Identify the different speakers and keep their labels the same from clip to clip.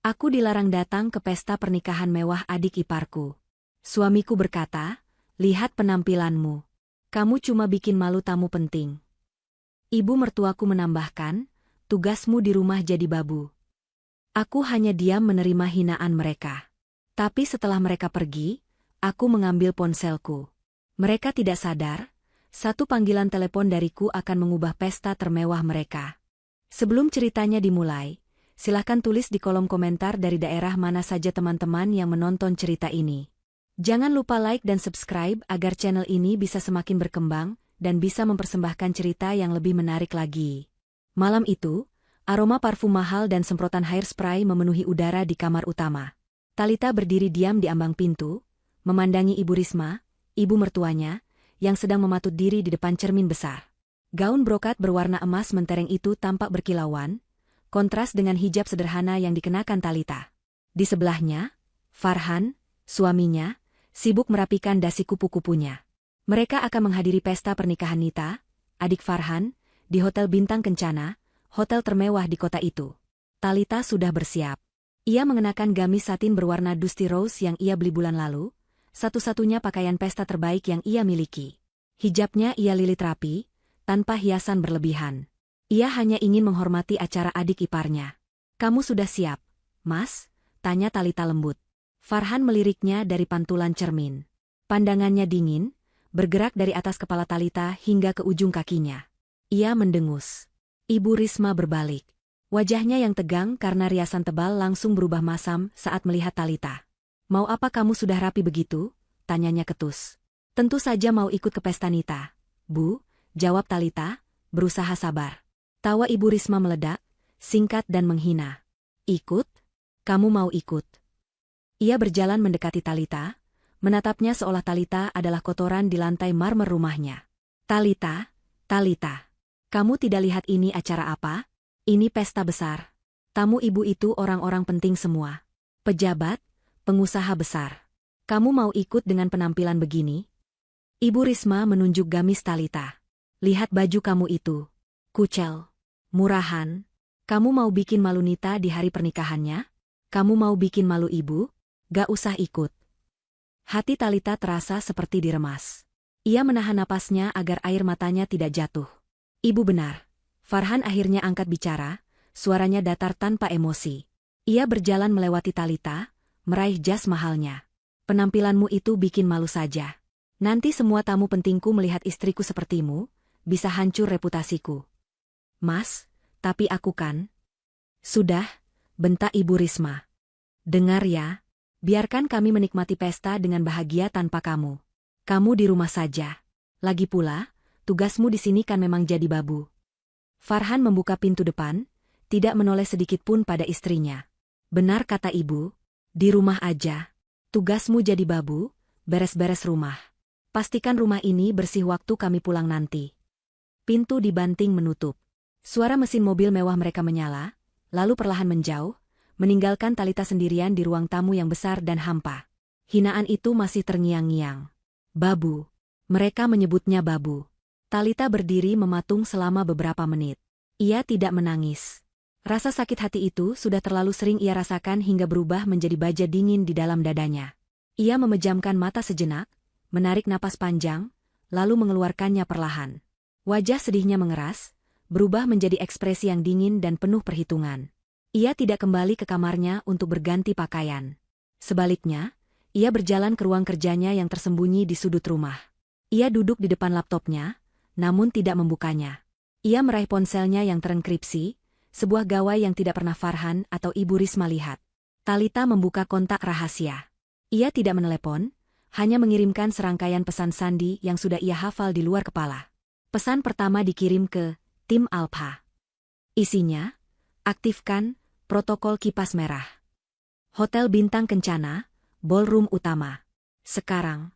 Speaker 1: Aku dilarang datang ke pesta pernikahan mewah adik iparku. Suamiku berkata, lihat penampilanmu. Kamu cuma bikin malu tamu penting. Ibu mertuaku menambahkan, tugasmu di rumah jadi babu. Aku hanya diam menerima hinaan mereka. Tapi setelah mereka pergi, aku mengambil ponselku. Mereka tidak sadar, satu panggilan telepon dariku akan mengubah pesta termewah mereka. Sebelum ceritanya dimulai, silahkan tulis di kolom komentar dari daerah mana saja teman-teman yang menonton cerita ini. Jangan lupa like dan subscribe agar channel ini bisa semakin berkembang dan bisa mempersembahkan cerita yang lebih menarik lagi. Malam itu, aroma parfum mahal dan semprotan hairspray memenuhi udara di kamar utama. Talita berdiri diam di ambang pintu, memandangi Ibu Risma, ibu mertuanya, yang sedang mematut diri di depan cermin besar. Gaun brokat berwarna emas mentereng itu tampak berkilauan, kontras dengan hijab sederhana yang dikenakan Talita. Di sebelahnya, Farhan, suaminya, sibuk merapikan dasi kupu-kupunya. Mereka akan menghadiri pesta pernikahan Nita, adik Farhan, di Hotel Bintang Kencana, hotel termewah di kota itu. Talita sudah bersiap. Ia mengenakan gamis satin berwarna dusty rose yang ia beli bulan lalu, satu-satunya pakaian pesta terbaik yang ia miliki. Hijabnya ia lilit rapi, tanpa hiasan berlebihan. Ia hanya ingin menghormati acara adik iparnya. Kamu sudah siap, Mas? Tanya Talita lembut. Farhan meliriknya dari pantulan cermin. Pandangannya dingin, bergerak dari atas kepala Talita hingga ke ujung kakinya. Ia mendengus. Ibu Risma berbalik. Wajahnya yang tegang karena riasan tebal langsung berubah masam saat melihat Talita. Mau apa kamu sudah rapi begitu? Tanyanya ketus. Tentu saja mau ikut ke pesta Nita. Bu, jawab Talita, berusaha sabar. Tawa Ibu Risma meledak, singkat dan menghina. Ikut? Kamu mau ikut? Ia berjalan mendekati Talita, menatapnya seolah Talita adalah kotoran di lantai marmer rumahnya. Talita, Talita, kamu tidak lihat ini acara apa? Ini pesta besar. Tamu ibu itu orang-orang penting semua. Pejabat, pengusaha besar. Kamu mau ikut dengan penampilan begini? Ibu Risma menunjuk gamis Talita. Lihat baju kamu itu. Kucel. Murahan. Kamu mau bikin malu Nita di hari pernikahannya? Kamu mau bikin malu ibu? Gak usah ikut. Hati Talita terasa seperti diremas. Ia menahan napasnya agar air matanya tidak jatuh. Ibu benar. Farhan akhirnya angkat bicara, suaranya datar tanpa emosi. Ia berjalan melewati Talita, meraih jas mahalnya. Penampilanmu itu bikin malu saja. Nanti semua tamu pentingku melihat istriku sepertimu, bisa hancur reputasiku. Mas, tapi aku kan? Sudah, bentak Ibu Risma. Dengar ya, biarkan kami menikmati pesta dengan bahagia tanpa kamu. Kamu di rumah saja. Lagi pula, tugasmu di sini kan memang jadi babu. Farhan membuka pintu depan, tidak menoleh sedikit pun pada istrinya. Benar kata ibu, di rumah aja. Tugasmu jadi babu, beres-beres rumah. Pastikan rumah ini bersih waktu kami pulang nanti. Pintu dibanting menutup. Suara mesin mobil mewah mereka menyala, lalu perlahan menjauh, meninggalkan Talita sendirian di ruang tamu yang besar dan hampa. Hinaan itu masih terngiang-ngiang. Babu. Mereka menyebutnya babu. Talita berdiri mematung selama beberapa menit. Ia tidak menangis. Rasa sakit hati itu sudah terlalu sering ia rasakan hingga berubah menjadi baja dingin di dalam dadanya. Ia memejamkan mata sejenak, menarik napas panjang, lalu mengeluarkannya perlahan. Wajah sedihnya mengeras, berubah menjadi ekspresi yang dingin dan penuh perhitungan. Ia tidak kembali ke kamarnya untuk berganti pakaian. Sebaliknya, ia berjalan ke ruang kerjanya yang tersembunyi di sudut rumah. Ia duduk di depan laptopnya, namun tidak membukanya. Ia meraih ponselnya yang terenkripsi, sebuah gawai yang tidak pernah Farhan atau Ibu Risma lihat. Talita membuka kontak rahasia. Ia tidak menelepon, hanya mengirimkan serangkaian pesan sandi yang sudah ia hafal di luar kepala. Pesan pertama dikirim ke tim Alpha. Isinya, aktifkan protokol kipas merah. Hotel Bintang Kencana, ballroom utama. Sekarang.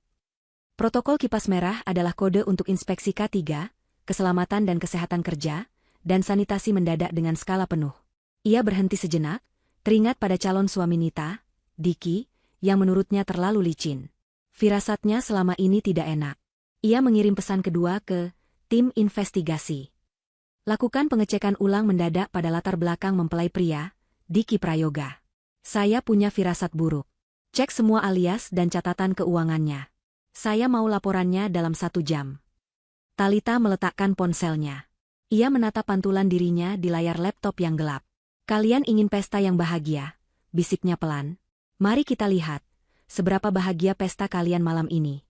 Speaker 1: Protokol kipas merah adalah kode untuk inspeksi K3, keselamatan dan kesehatan kerja, dan sanitasi mendadak dengan skala penuh. Ia berhenti sejenak, teringat pada calon suami Nita, Diki, yang menurutnya terlalu licin. Firasatnya selama ini tidak enak. Ia mengirim pesan kedua ke tim investigasi. Lakukan pengecekan ulang mendadak pada latar belakang mempelai pria, Diki Prayoga. Saya punya firasat buruk. Cek semua alias dan catatan keuangannya. Saya mau laporannya dalam 1 jam. Talita meletakkan ponselnya. Ia menatap pantulan dirinya di layar laptop yang gelap. Kalian ingin pesta yang bahagia, bisiknya pelan. Mari kita lihat, seberapa bahagia pesta kalian malam ini.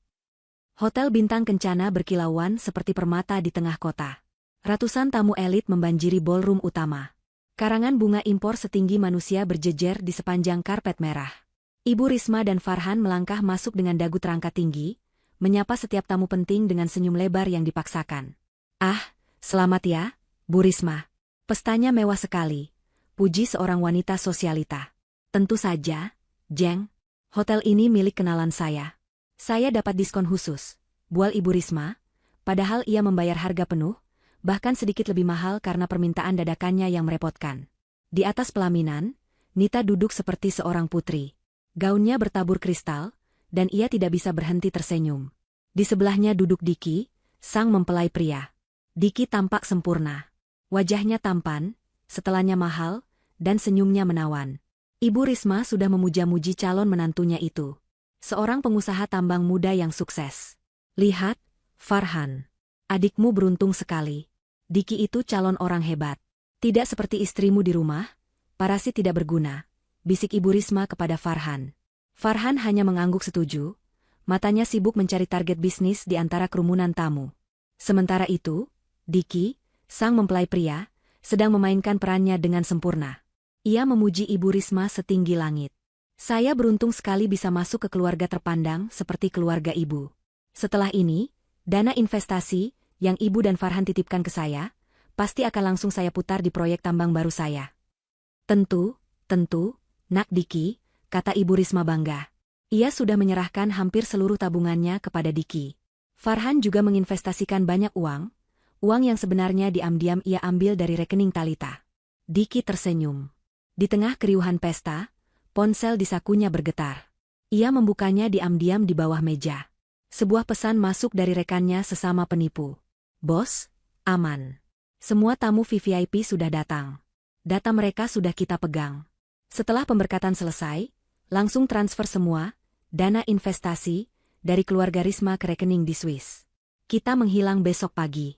Speaker 1: Hotel bintang kencana berkilauan seperti permata di tengah kota. Ratusan tamu elit membanjiri ballroom utama. Karangan bunga impor setinggi manusia berjejer di sepanjang karpet merah. Ibu Risma dan Farhan melangkah masuk dengan dagu terangkat tinggi, menyapa setiap tamu penting dengan senyum lebar yang dipaksakan. Ah, selamat ya, Bu Risma. Pestanya mewah sekali, puji seorang wanita sosialita. Tentu saja, Jeng. Hotel ini milik kenalan saya. Saya dapat diskon khusus, bual Ibu Risma, padahal ia membayar harga penuh, bahkan sedikit lebih mahal karena permintaan dadakannya yang merepotkan. Di atas pelaminan, Nita duduk seperti seorang putri. Gaunnya bertabur kristal, dan ia tidak bisa berhenti tersenyum. Di sebelahnya duduk Diki, sang mempelai pria. Diki tampak sempurna. Wajahnya tampan, setelannya mahal, dan senyumnya menawan. Ibu Risma sudah memuja-muji calon menantunya itu. Seorang pengusaha tambang muda yang sukses. Lihat, Farhan. Adikmu beruntung sekali. Diki itu calon orang hebat. Tidak seperti istrimu di rumah, parasit tidak berguna, bisik Ibu Risma kepada Farhan. Farhan hanya mengangguk setuju, matanya sibuk mencari target bisnis di antara kerumunan tamu. Sementara itu, Diki, sang mempelai pria, sedang memainkan perannya dengan sempurna. Ia memuji Ibu Risma setinggi langit. Saya beruntung sekali bisa masuk ke keluarga terpandang seperti keluarga ibu. Setelah ini, dana investasi yang Ibu dan Farhan titipkan ke saya, pasti akan langsung saya putar di proyek tambang baru saya. Tentu, Nak Diki, kata Ibu Risma bangga. Ia sudah menyerahkan hampir seluruh tabungannya kepada Diki. Farhan juga menginvestasikan banyak uang yang sebenarnya diam-diam ia ambil dari rekening Talita. Diki tersenyum. Di tengah keriuhan pesta, ponsel di sakunya bergetar. Ia membukanya diam-diam di bawah meja. Sebuah pesan masuk dari rekannya sesama penipu. Bos, aman. Semua tamu VVIP sudah datang. Data mereka sudah kita pegang. Setelah pemberkatan selesai, langsung transfer semua, dana investasi, dari keluarga Risma ke rekening di Swiss. Kita menghilang besok pagi.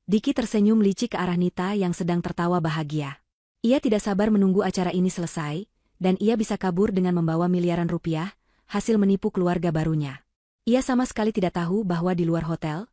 Speaker 1: Diki tersenyum licik ke arah Nita yang sedang tertawa bahagia. Ia tidak sabar menunggu acara ini selesai, dan ia bisa kabur dengan membawa miliaran rupiah, hasil menipu keluarga barunya. Ia sama sekali tidak tahu bahwa di luar hotel,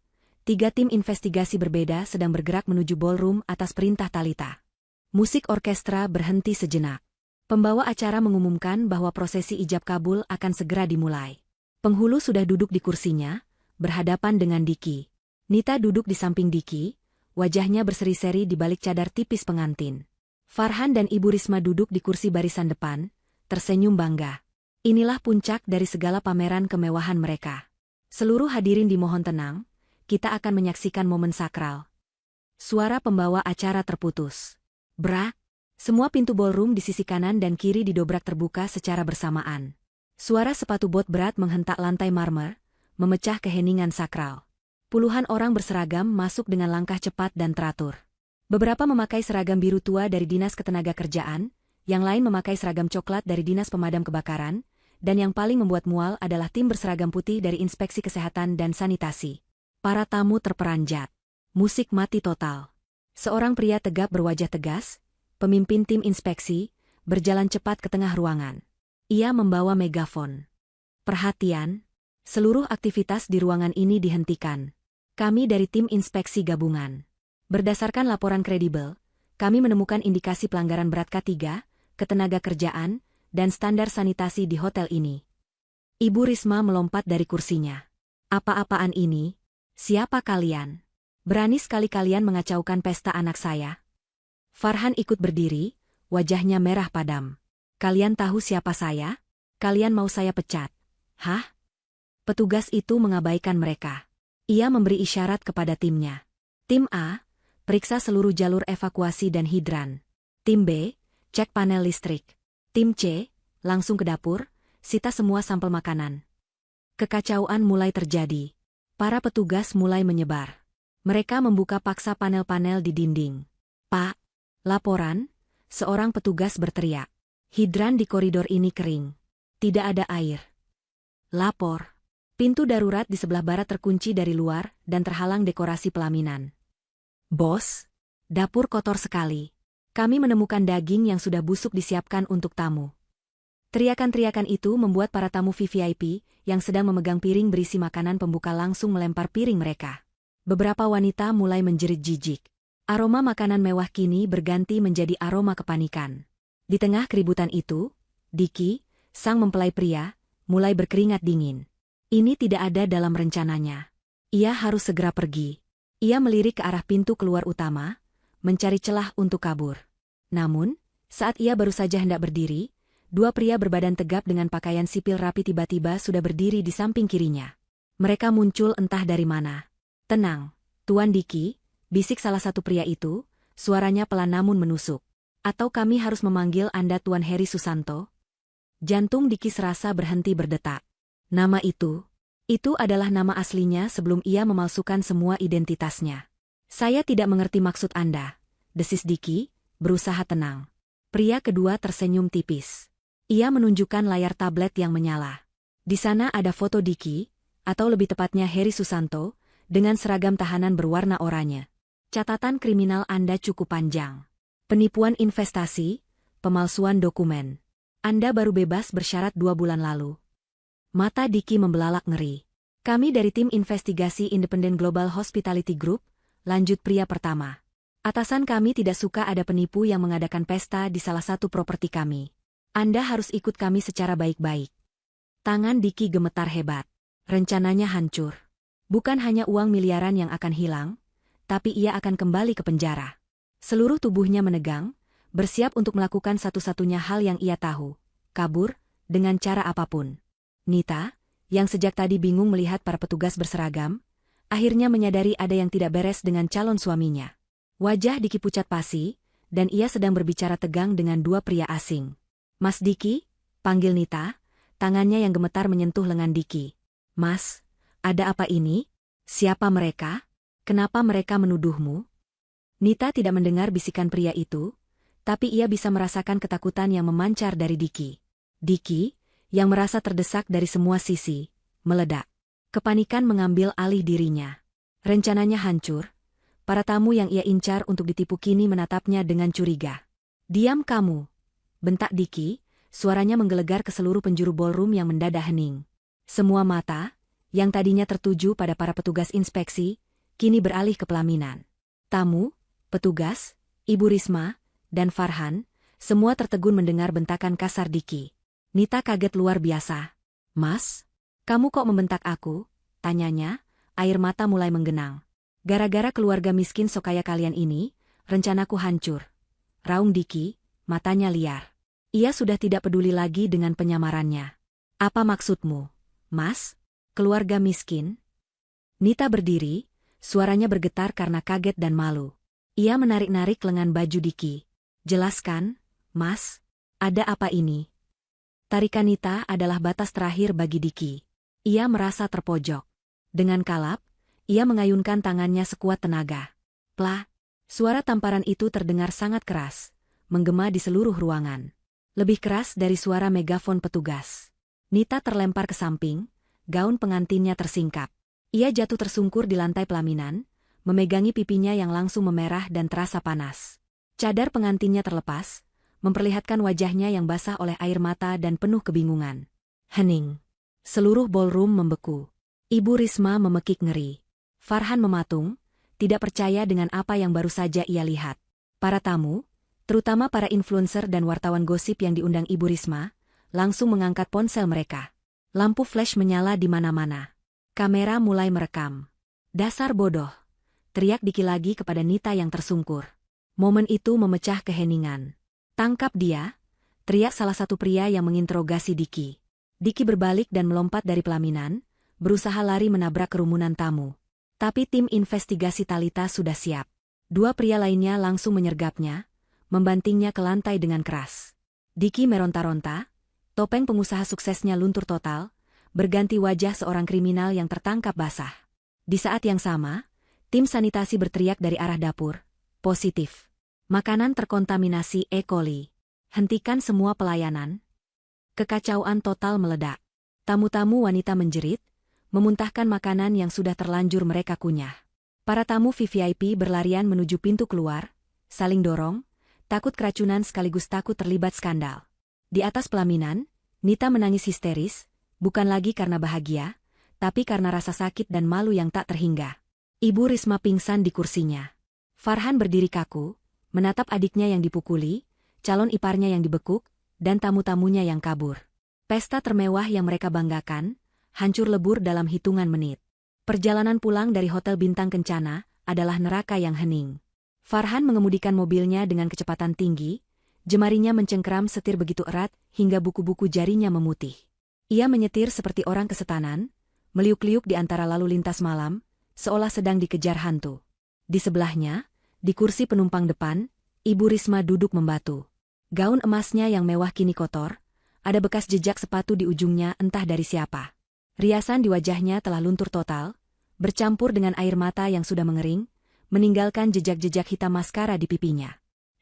Speaker 1: 3 tim investigasi berbeda sedang bergerak menuju ballroom atas perintah Talita. Musik orkestra berhenti sejenak. Pembawa acara mengumumkan bahwa prosesi ijab kabul akan segera dimulai. Penghulu sudah duduk di kursinya, berhadapan dengan Diki. Nita duduk di samping Diki, wajahnya berseri-seri di balik cadar tipis pengantin. Farhan dan Ibu Risma duduk di kursi barisan depan, tersenyum bangga. Inilah puncak dari segala pameran kemewahan mereka. Seluruh hadirin dimohon tenang, kita akan menyaksikan momen sakral. Suara pembawa acara terputus. Brak! Semua pintu ballroom di sisi kanan dan kiri didobrak terbuka secara bersamaan. Suara sepatu bot berat menghentak lantai marmer, memecah keheningan sakral. Puluhan orang berseragam masuk dengan langkah cepat dan teratur. Beberapa memakai seragam biru tua dari Dinas Ketenagakerjaan, yang lain memakai seragam coklat dari Dinas Pemadam Kebakaran, dan yang paling membuat mual adalah tim berseragam putih dari Inspeksi Kesehatan dan Sanitasi. Para tamu terperanjat. Musik mati total. Seorang pria tegap berwajah tegas, pemimpin tim inspeksi, berjalan cepat ke tengah ruangan. Ia membawa megafon. Perhatian, seluruh aktivitas di ruangan ini dihentikan. Kami dari tim inspeksi gabungan. Berdasarkan laporan kredibel, kami menemukan indikasi pelanggaran berat K3, ketenagakerjaan, dan standar sanitasi di hotel ini. Ibu Risma melompat dari kursinya. Apa-apaan ini? Siapa kalian? Berani sekali kalian mengacaukan pesta anak saya? Farhan ikut berdiri, wajahnya merah padam. Kalian tahu siapa saya? Kalian mau saya pecat? Hah? Petugas itu mengabaikan mereka. Ia memberi isyarat kepada timnya. Tim A, periksa seluruh jalur evakuasi dan hidran. Tim B, cek panel listrik. Tim C, langsung ke dapur, sita semua sampel makanan. Kekacauan mulai terjadi. Para petugas mulai menyebar. Mereka membuka paksa panel-panel di dinding. Pak, laporan, seorang petugas berteriak. Hidran di koridor ini kering. Tidak ada air. Lapor. Pintu darurat di sebelah barat terkunci dari luar dan terhalang dekorasi pelaminan. Bos, dapur kotor sekali. Kami menemukan daging yang sudah busuk disiapkan untuk tamu. Teriakan-teriakan itu membuat para tamu VVIP yang sedang memegang piring berisi makanan pembuka langsung melempar piring mereka. Beberapa wanita mulai menjerit jijik. Aroma makanan mewah kini berganti menjadi aroma kepanikan. Di tengah keributan itu, Diki, sang mempelai pria, mulai berkeringat dingin. Ini tidak ada dalam rencananya. Ia harus segera pergi. Ia melirik ke arah pintu keluar utama, mencari celah untuk kabur. Namun, saat ia baru saja hendak berdiri, dua pria berbadan tegap dengan pakaian sipil rapi tiba-tiba sudah berdiri di samping kirinya. Mereka muncul entah dari mana. "Tenang, Tuan Diki," bisik salah satu pria itu, suaranya pelan namun menusuk. "Atau kami harus memanggil Anda Tuan Heri Susanto?" Jantung Diki serasa berhenti berdetak. Nama itu adalah nama aslinya sebelum ia memalsukan semua identitasnya. "Saya tidak mengerti maksud Anda," desis Diki, berusaha tenang. Pria kedua tersenyum tipis. Ia menunjukkan layar tablet yang menyala. Di sana ada foto Diki, atau lebih tepatnya Heri Susanto, dengan seragam tahanan berwarna oranye. "Catatan kriminal Anda cukup panjang. Penipuan investasi, pemalsuan dokumen. Anda baru bebas bersyarat 2 bulan lalu." Mata Diki membelalak ngeri. "Kami dari tim investigasi Independent Global Hospitality Group," lanjut pria pertama. "Atasan kami tidak suka ada penipu yang mengadakan pesta di salah satu properti kami. Anda harus ikut kami secara baik-baik." Tangan Diki gemetar hebat. Rencananya hancur. Bukan hanya uang miliaran yang akan hilang, tapi ia akan kembali ke penjara. Seluruh tubuhnya menegang, bersiap untuk melakukan satu-satunya hal yang ia tahu, kabur, dengan cara apapun. Nita, yang sejak tadi bingung melihat para petugas berseragam, akhirnya menyadari ada yang tidak beres dengan calon suaminya. Wajah Diki pucat pasi, dan ia sedang berbicara tegang dengan dua pria asing. "Mas Diki," panggil Nita, tangannya yang gemetar menyentuh lengan Diki. "Mas, ada apa ini? Siapa mereka? Kenapa mereka menuduhmu?" Nita tidak mendengar bisikan pria itu, tapi ia bisa merasakan ketakutan yang memancar dari Diki. Diki, yang merasa terdesak dari semua sisi, meledak. Kepanikan mengambil alih dirinya. Rencananya hancur. Para tamu yang ia incar untuk ditipu kini menatapnya dengan curiga. "Diam kamu!" bentak Diki, suaranya menggelegar ke seluruh penjuru ballroom yang mendadak hening. Semua mata, yang tadinya tertuju pada para petugas inspeksi, kini beralih ke pelaminan. Tamu, petugas, Ibu Risma, dan Farhan, semua tertegun mendengar bentakan kasar Diki. Nita kaget luar biasa. "Mas, kamu kok membentak aku?" tanyanya, air mata mulai menggenang. "Gara-gara keluarga miskin sokaya kalian ini, rencanaku hancur," raung Diki, matanya liar. Ia sudah tidak peduli lagi dengan penyamarannya. "Apa maksudmu, Mas? Keluarga miskin?" Nita berdiri, suaranya bergetar karena kaget dan malu. Ia menarik-narik lengan baju Diki. "Jelaskan, Mas, ada apa ini?" Tarikan Nita adalah batas terakhir bagi Diki. Ia merasa terpojok. Dengan kalap, ia mengayunkan tangannya sekuat tenaga. Plah! Suara tamparan itu terdengar sangat keras, menggema di seluruh ruangan. Lebih keras dari suara megafon petugas. Nita terlempar ke samping, gaun pengantinnya tersingkap. Ia jatuh tersungkur di lantai pelaminan, memegangi pipinya yang langsung memerah dan terasa panas. Cadar pengantinnya terlepas, memperlihatkan wajahnya yang basah oleh air mata dan penuh kebingungan. Hening. Seluruh ballroom membeku. Ibu Risma memekik ngeri. Farhan mematung, tidak percaya dengan apa yang baru saja ia lihat. Para tamu, terutama para influencer dan wartawan gosip yang diundang Ibu Risma, langsung mengangkat ponsel mereka. Lampu flash menyala di mana-mana. Kamera mulai merekam. "Dasar bodoh!" teriak Diki lagi kepada Nita yang tersungkur. Momen itu memecah keheningan. "Tangkap dia!" teriak salah satu pria yang menginterogasi Diki. Diki berbalik dan melompat dari pelaminan, berusaha lari menabrak kerumunan tamu. Tapi tim investigasi Talita sudah siap. Dua pria lainnya langsung menyergapnya, membantingnya ke lantai dengan keras. Diki meronta-ronta, topeng pengusaha suksesnya luntur total, berganti wajah seorang kriminal yang tertangkap basah. Di saat yang sama, tim sanitasi berteriak dari arah dapur, "Positif. Makanan terkontaminasi E. coli." Hentikan semua pelayanan. Kekacauan total meledak. Tamu-tamu wanita menjerit, memuntahkan makanan yang sudah terlanjur mereka kunyah. Para tamu VVIP berlarian menuju pintu keluar, saling dorong, takut keracunan sekaligus takut terlibat skandal. Di atas pelaminan, Nita menangis histeris, bukan lagi karena bahagia, tapi karena rasa sakit dan malu yang tak terhingga. Ibu Risma pingsan di kursinya. Farhan berdiri kaku, menatap adiknya yang dipukuli, calon iparnya yang dibekuk, dan tamu-tamunya yang kabur. Pesta termewah yang mereka banggakan, hancur lebur dalam hitungan menit. Perjalanan pulang dari Hotel Bintang Kencana adalah neraka yang hening. Farhan mengemudikan mobilnya dengan kecepatan tinggi, jemarinya mencengkeram setir begitu erat hingga buku-buku jarinya memutih. Ia menyetir seperti orang kesetanan, meliuk-liuk di antara lalu lintas malam, seolah sedang dikejar hantu. Di sebelahnya, di kursi penumpang depan, Ibu Risma duduk membatu. Gaun emasnya yang mewah kini kotor, ada bekas jejak sepatu di ujungnya entah dari siapa. Riasan di wajahnya telah luntur total, bercampur dengan air mata yang sudah mengering, meninggalkan jejak-jejak hitam maskara di pipinya.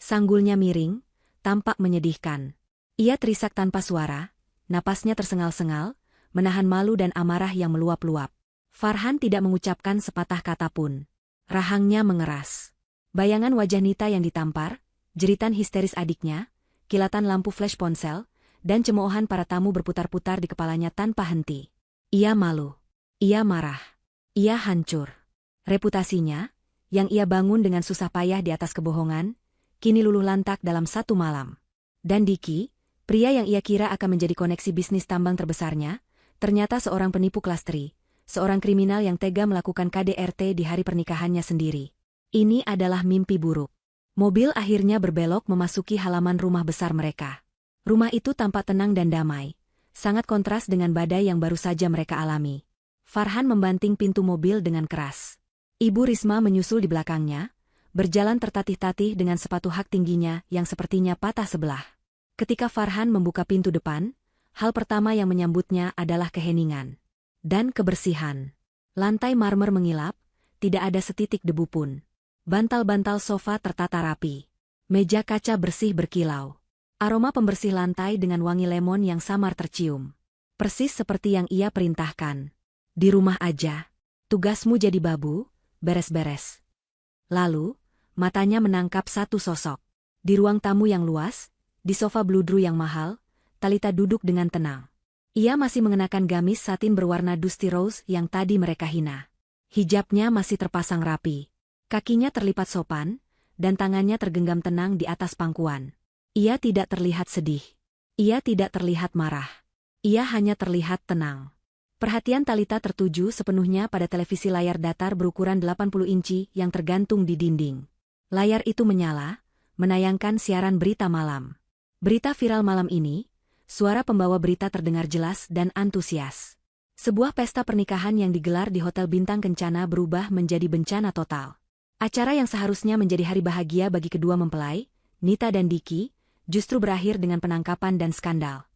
Speaker 1: Sanggulnya miring, tampak menyedihkan. Ia terisak tanpa suara, napasnya tersengal-sengal, menahan malu dan amarah yang meluap-luap. Farhan tidak mengucapkan sepatah kata pun. Rahangnya mengeras. Bayangan wajah Nita yang ditampar, jeritan histeris adiknya, kilatan lampu flash ponsel, dan cemoohan para tamu berputar-putar di kepalanya tanpa henti. Ia malu. Ia marah. Ia hancur. Reputasinya, yang ia bangun dengan susah payah di atas kebohongan, kini luluh lantak dalam satu malam. Dan Diki, pria yang ia kira akan menjadi koneksi bisnis tambang terbesarnya, ternyata seorang penipu kelas 3, seorang kriminal yang tega melakukan KDRT di hari pernikahannya sendiri. Ini adalah mimpi buruk. Mobil akhirnya berbelok memasuki halaman rumah besar mereka. Rumah itu tampak tenang dan damai, sangat kontras dengan badai yang baru saja mereka alami. Farhan membanting pintu mobil dengan keras. Ibu Risma menyusul di belakangnya, berjalan tertatih-tatih dengan sepatu hak tingginya yang sepertinya patah sebelah. Ketika Farhan membuka pintu depan, hal pertama yang menyambutnya adalah keheningan dan kebersihan. Lantai marmer mengilap, tidak ada setitik debu pun. Bantal-bantal sofa tertata rapi. Meja kaca bersih berkilau. Aroma pembersih lantai dengan wangi lemon yang samar tercium. Persis seperti yang ia perintahkan. Di rumah aja. Tugasmu jadi babu, beres-beres. Lalu, matanya menangkap satu sosok. Di ruang tamu yang luas, di sofa bludru yang mahal, Talita duduk dengan tenang. Ia masih mengenakan gamis satin berwarna dusty rose yang tadi mereka hina. Hijabnya masih terpasang rapi. Kakinya terlipat sopan, dan tangannya tergenggam tenang di atas pangkuan. Ia tidak terlihat sedih. Ia tidak terlihat marah. Ia hanya terlihat tenang. Perhatian Talita tertuju sepenuhnya pada televisi layar datar berukuran 80 inci yang tergantung di dinding. Layar itu menyala, menayangkan siaran berita malam. Berita viral malam ini, suara pembawa berita terdengar jelas dan antusias. Sebuah pesta pernikahan yang digelar di Hotel Bintang Kencana berubah menjadi bencana total. Acara yang seharusnya menjadi hari bahagia bagi kedua mempelai, Nita dan Diki, justru berakhir dengan penangkapan dan skandal.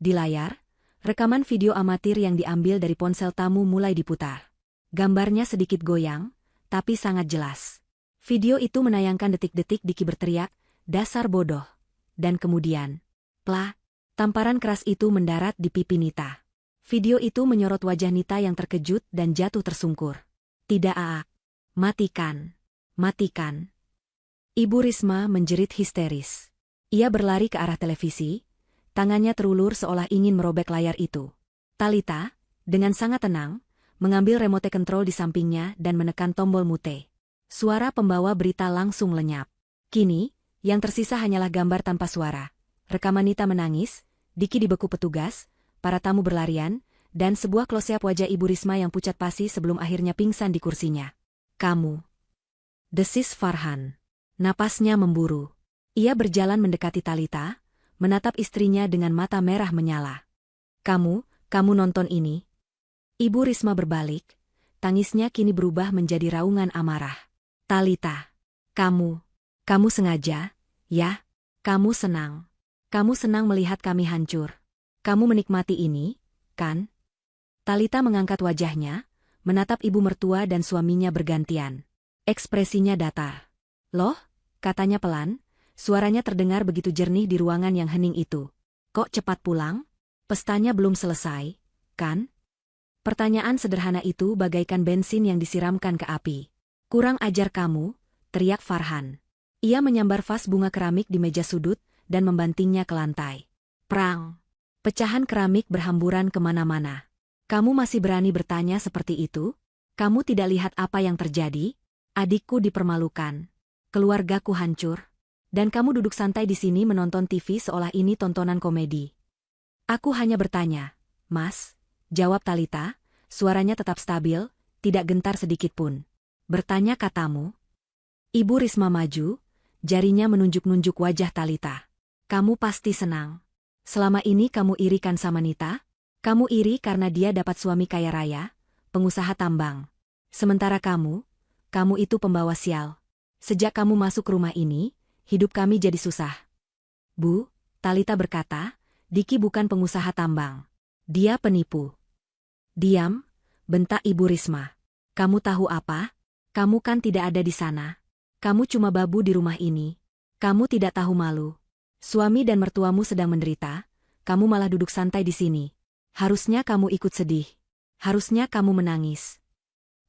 Speaker 1: Di layar, rekaman video amatir yang diambil dari ponsel tamu mulai diputar. Gambarnya sedikit goyang, tapi sangat jelas. Video itu menayangkan detik-detik Diki berteriak, "Dasar bodoh." Dan kemudian, plak, tamparan keras itu mendarat di pipi Nita. Video itu menyorot wajah Nita yang terkejut dan jatuh tersungkur. "Tidak, Aa. Matikan. Matikan." Ibu Risma menjerit histeris. Ia berlari ke arah televisi, tangannya terulur seolah ingin merobek layar itu. Talita, dengan sangat tenang, mengambil remote control di sampingnya dan menekan tombol mute. Suara pembawa berita langsung lenyap. Kini, yang tersisa hanyalah gambar tanpa suara. Rekaman Nita menangis, Diki dibeku petugas, para tamu berlarian, dan sebuah close-up wajah Ibu Risma yang pucat pasi sebelum akhirnya pingsan di kursinya. "Kamu," desis Farhan. Napasnya memburu. Ia berjalan mendekati Talita, menatap istrinya dengan mata merah menyala. Kamu nonton ini?" Ibu Risma berbalik, tangisnya kini berubah menjadi raungan amarah. "Talita, kamu sengaja, ya? Kamu senang melihat kami hancur. Kamu menikmati ini, kan?" Talita mengangkat wajahnya, menatap ibu mertua dan suaminya bergantian. Ekspresinya datar. "Loh," katanya pelan, Suaranya terdengar begitu jernih di ruangan yang hening itu. Kok cepat pulang? Pestanya belum selesai, kan? Pertanyaan sederhana itu bagaikan bensin yang disiramkan ke api. Kurang ajar kamu, teriak Farhan. Ia menyambar vas bunga keramik di meja sudut dan membantingnya ke lantai. Prang! Pecahan keramik berhamburan kemana-mana. Kamu masih berani bertanya seperti itu? Kamu tidak lihat apa yang terjadi? Adikku dipermalukan. Keluargaku hancur. Dan kamu duduk santai di sini menonton TV seolah ini tontonan komedi. Aku hanya bertanya, Mas, jawab Talita, suaranya tetap stabil, tidak gentar sedikitpun. Bertanya katamu. Ibu Risma maju, jarinya menunjuk-nunjuk wajah Talita. Kamu pasti senang. Selama ini kamu irikan sama Nita? Kamu iri karena dia dapat suami kaya raya, pengusaha tambang. Sementara kamu itu pembawa sial. Sejak kamu masuk rumah ini, hidup kami jadi susah. Bu, Talita berkata, Diki bukan pengusaha tambang. Dia penipu. Diam, bentak Ibu Risma. Kamu tahu apa? Kamu kan tidak ada di sana. Kamu cuma babu di rumah ini. Kamu tidak tahu malu. Suami dan mertuamu sedang menderita, kamu malah duduk santai di sini. Harusnya kamu ikut sedih. Harusnya kamu menangis.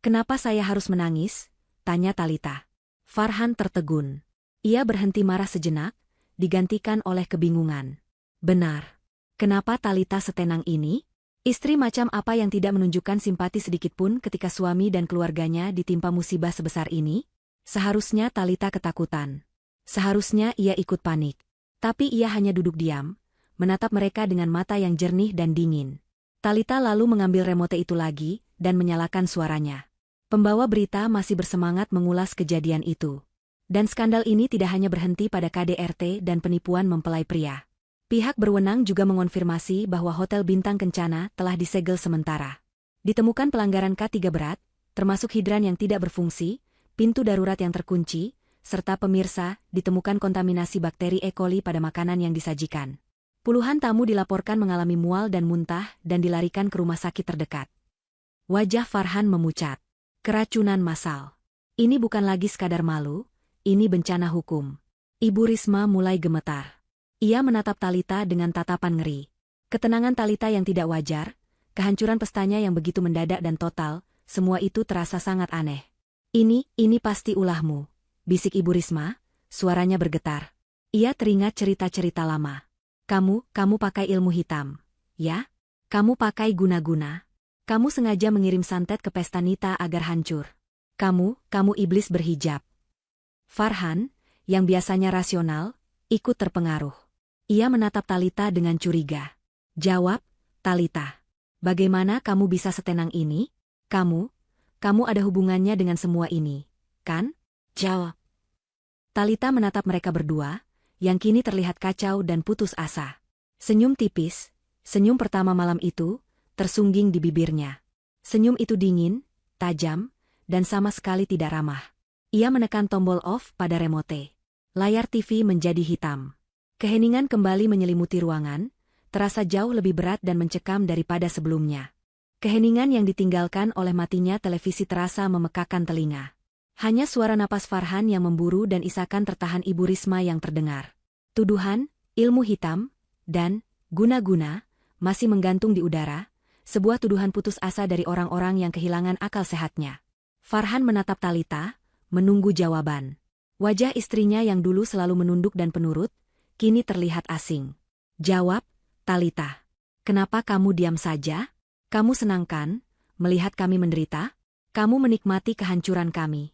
Speaker 1: Kenapa saya harus menangis? Tanya Talita. Farhan tertegun. Ia berhenti marah sejenak, digantikan oleh kebingungan. Benar. Kenapa Talita setenang ini? Istri macam apa yang tidak menunjukkan simpati sedikitpun ketika suami dan keluarganya ditimpa musibah sebesar ini? Seharusnya Talita ketakutan. Seharusnya ia ikut panik. Tapi ia hanya duduk diam, menatap mereka dengan mata yang jernih dan dingin. Talita lalu mengambil remote itu lagi dan menyalakan suaranya. Pembawa berita masih bersemangat mengulas kejadian itu. Dan skandal ini tidak hanya berhenti pada KDRT dan penipuan mempelai pria. Pihak berwenang juga mengonfirmasi bahwa Hotel Bintang Kencana telah disegel sementara. Ditemukan pelanggaran K3 berat, termasuk hidran yang tidak berfungsi, pintu darurat yang terkunci, serta pemirsa, ditemukan kontaminasi bakteri E. coli pada makanan yang disajikan. Puluhan tamu dilaporkan mengalami mual dan muntah dan dilarikan ke rumah sakit terdekat. Wajah Farhan memucat. Keracunan massal. Ini bukan lagi sekadar malu, ini bencana hukum. Ibu Risma mulai gemetar. Ia menatap Talita dengan tatapan ngeri. Ketenangan Talita yang tidak wajar, kehancuran pestanya yang begitu mendadak dan total, semua itu terasa sangat aneh. Ini pasti ulahmu. Bisik Ibu Risma, suaranya bergetar. Ia teringat cerita-cerita lama. Kamu pakai ilmu hitam, ya? Kamu pakai guna-guna. Kamu sengaja mengirim santet ke pesta Nita agar hancur. Kamu iblis berhijab. Farhan, yang biasanya rasional, ikut terpengaruh. Ia menatap Talita dengan curiga. Jawab, Talita. Bagaimana kamu bisa setenang ini? Kamu ada hubungannya dengan semua ini, kan? Jawab. Talita menatap mereka berdua, yang kini terlihat kacau dan putus asa. Senyum tipis, senyum pertama malam itu, tersungging di bibirnya. Senyum itu dingin, tajam, dan sama sekali tidak ramah. Ia menekan tombol off pada remote. Layar TV menjadi hitam. Keheningan kembali menyelimuti ruangan, terasa jauh lebih berat dan mencekam daripada sebelumnya. Keheningan yang ditinggalkan oleh matinya televisi terasa memekakan telinga. Hanya suara napas Farhan yang memburu dan isakan tertahan Ibu Risma yang terdengar. Tuduhan, ilmu hitam, dan guna-guna masih menggantung di udara, sebuah tuduhan putus asa dari orang-orang yang kehilangan akal sehatnya. Farhan menatap Talita, menunggu jawaban. Wajah istrinya yang dulu selalu menunduk dan penurut, kini terlihat asing. Jawab, Talita. Kenapa kamu diam saja? Kamu senang kan, melihat kami menderita? Kamu menikmati kehancuran kami.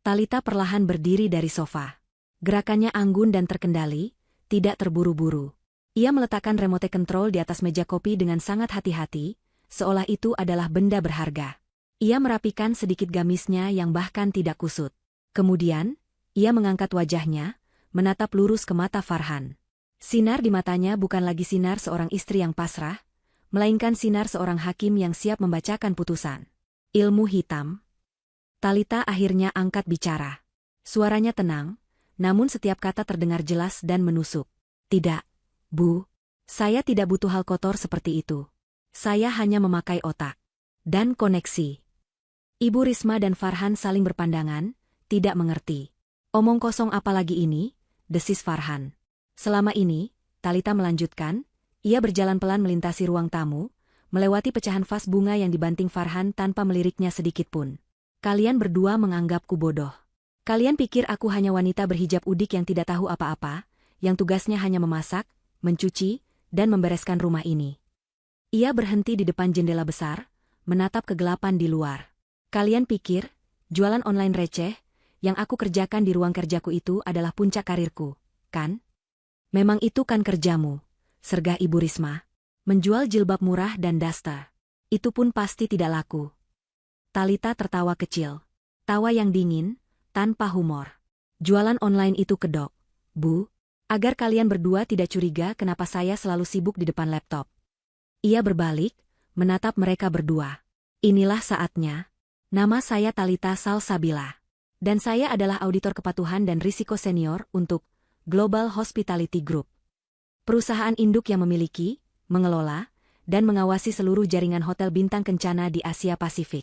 Speaker 1: Talita perlahan berdiri dari sofa. Gerakannya anggun dan terkendali, tidak terburu-buru. Ia meletakkan remote control di atas meja kopi dengan sangat hati-hati, seolah itu adalah benda berharga. Ia merapikan sedikit gamisnya yang bahkan tidak kusut. Kemudian, ia mengangkat wajahnya, menatap lurus ke mata Farhan. Sinar di matanya bukan lagi sinar seorang istri yang pasrah, melainkan sinar seorang hakim yang siap membacakan putusan. Ilmu hitam. Talita akhirnya angkat bicara. Suaranya tenang, namun setiap kata terdengar jelas dan menusuk. Tidak, Bu. Saya tidak butuh hal kotor seperti itu. Saya hanya memakai otak. Dan koneksi. Ibu Risma dan Farhan saling berpandangan, tidak mengerti. Omong kosong apa lagi ini? desis Farhan. Selama ini, Talita melanjutkan, ia berjalan pelan melintasi ruang tamu, melewati pecahan vas bunga yang dibanting Farhan tanpa meliriknya sedikitpun. Kalian berdua menganggapku bodoh. Kalian pikir aku hanya wanita berhijab udik yang tidak tahu apa-apa, yang tugasnya hanya memasak, mencuci, dan membereskan rumah ini. Ia berhenti di depan jendela besar, menatap kegelapan di luar. Kalian pikir, jualan online receh, yang aku kerjakan di ruang kerjaku itu adalah puncak karirku, kan? Memang itu kan kerjamu, sergah Ibu Risma. Menjual jilbab murah dan daster. Itu pun pasti tidak laku. Talita tertawa kecil. Tawa yang dingin, tanpa humor. Jualan online itu kedok, Bu. Agar kalian berdua tidak curiga kenapa saya selalu sibuk di depan laptop. Ia berbalik, menatap mereka berdua. Inilah saatnya. Nama saya Talita Salsabila. Dan saya adalah auditor kepatuhan dan risiko senior untuk Global Hospitality Group. Perusahaan induk yang memiliki, mengelola, dan mengawasi seluruh jaringan hotel bintang kencana di Asia Pasifik.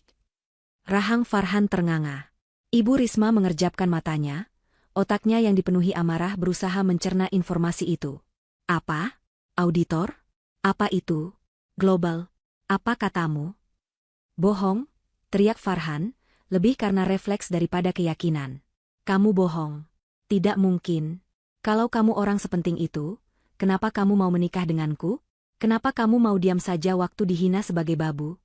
Speaker 1: Rahang Farhan ternganga. Ibu Risma mengerjapkan matanya, otaknya yang dipenuhi amarah berusaha mencerna informasi itu. Apa? Auditor? Apa itu? Global? Apa katamu? Bohong, teriak Farhan, lebih karena refleks daripada keyakinan. Kamu bohong. Tidak mungkin. Kalau kamu orang sepenting itu, kenapa kamu mau menikah denganku? Kenapa kamu mau diam saja waktu dihina sebagai babu?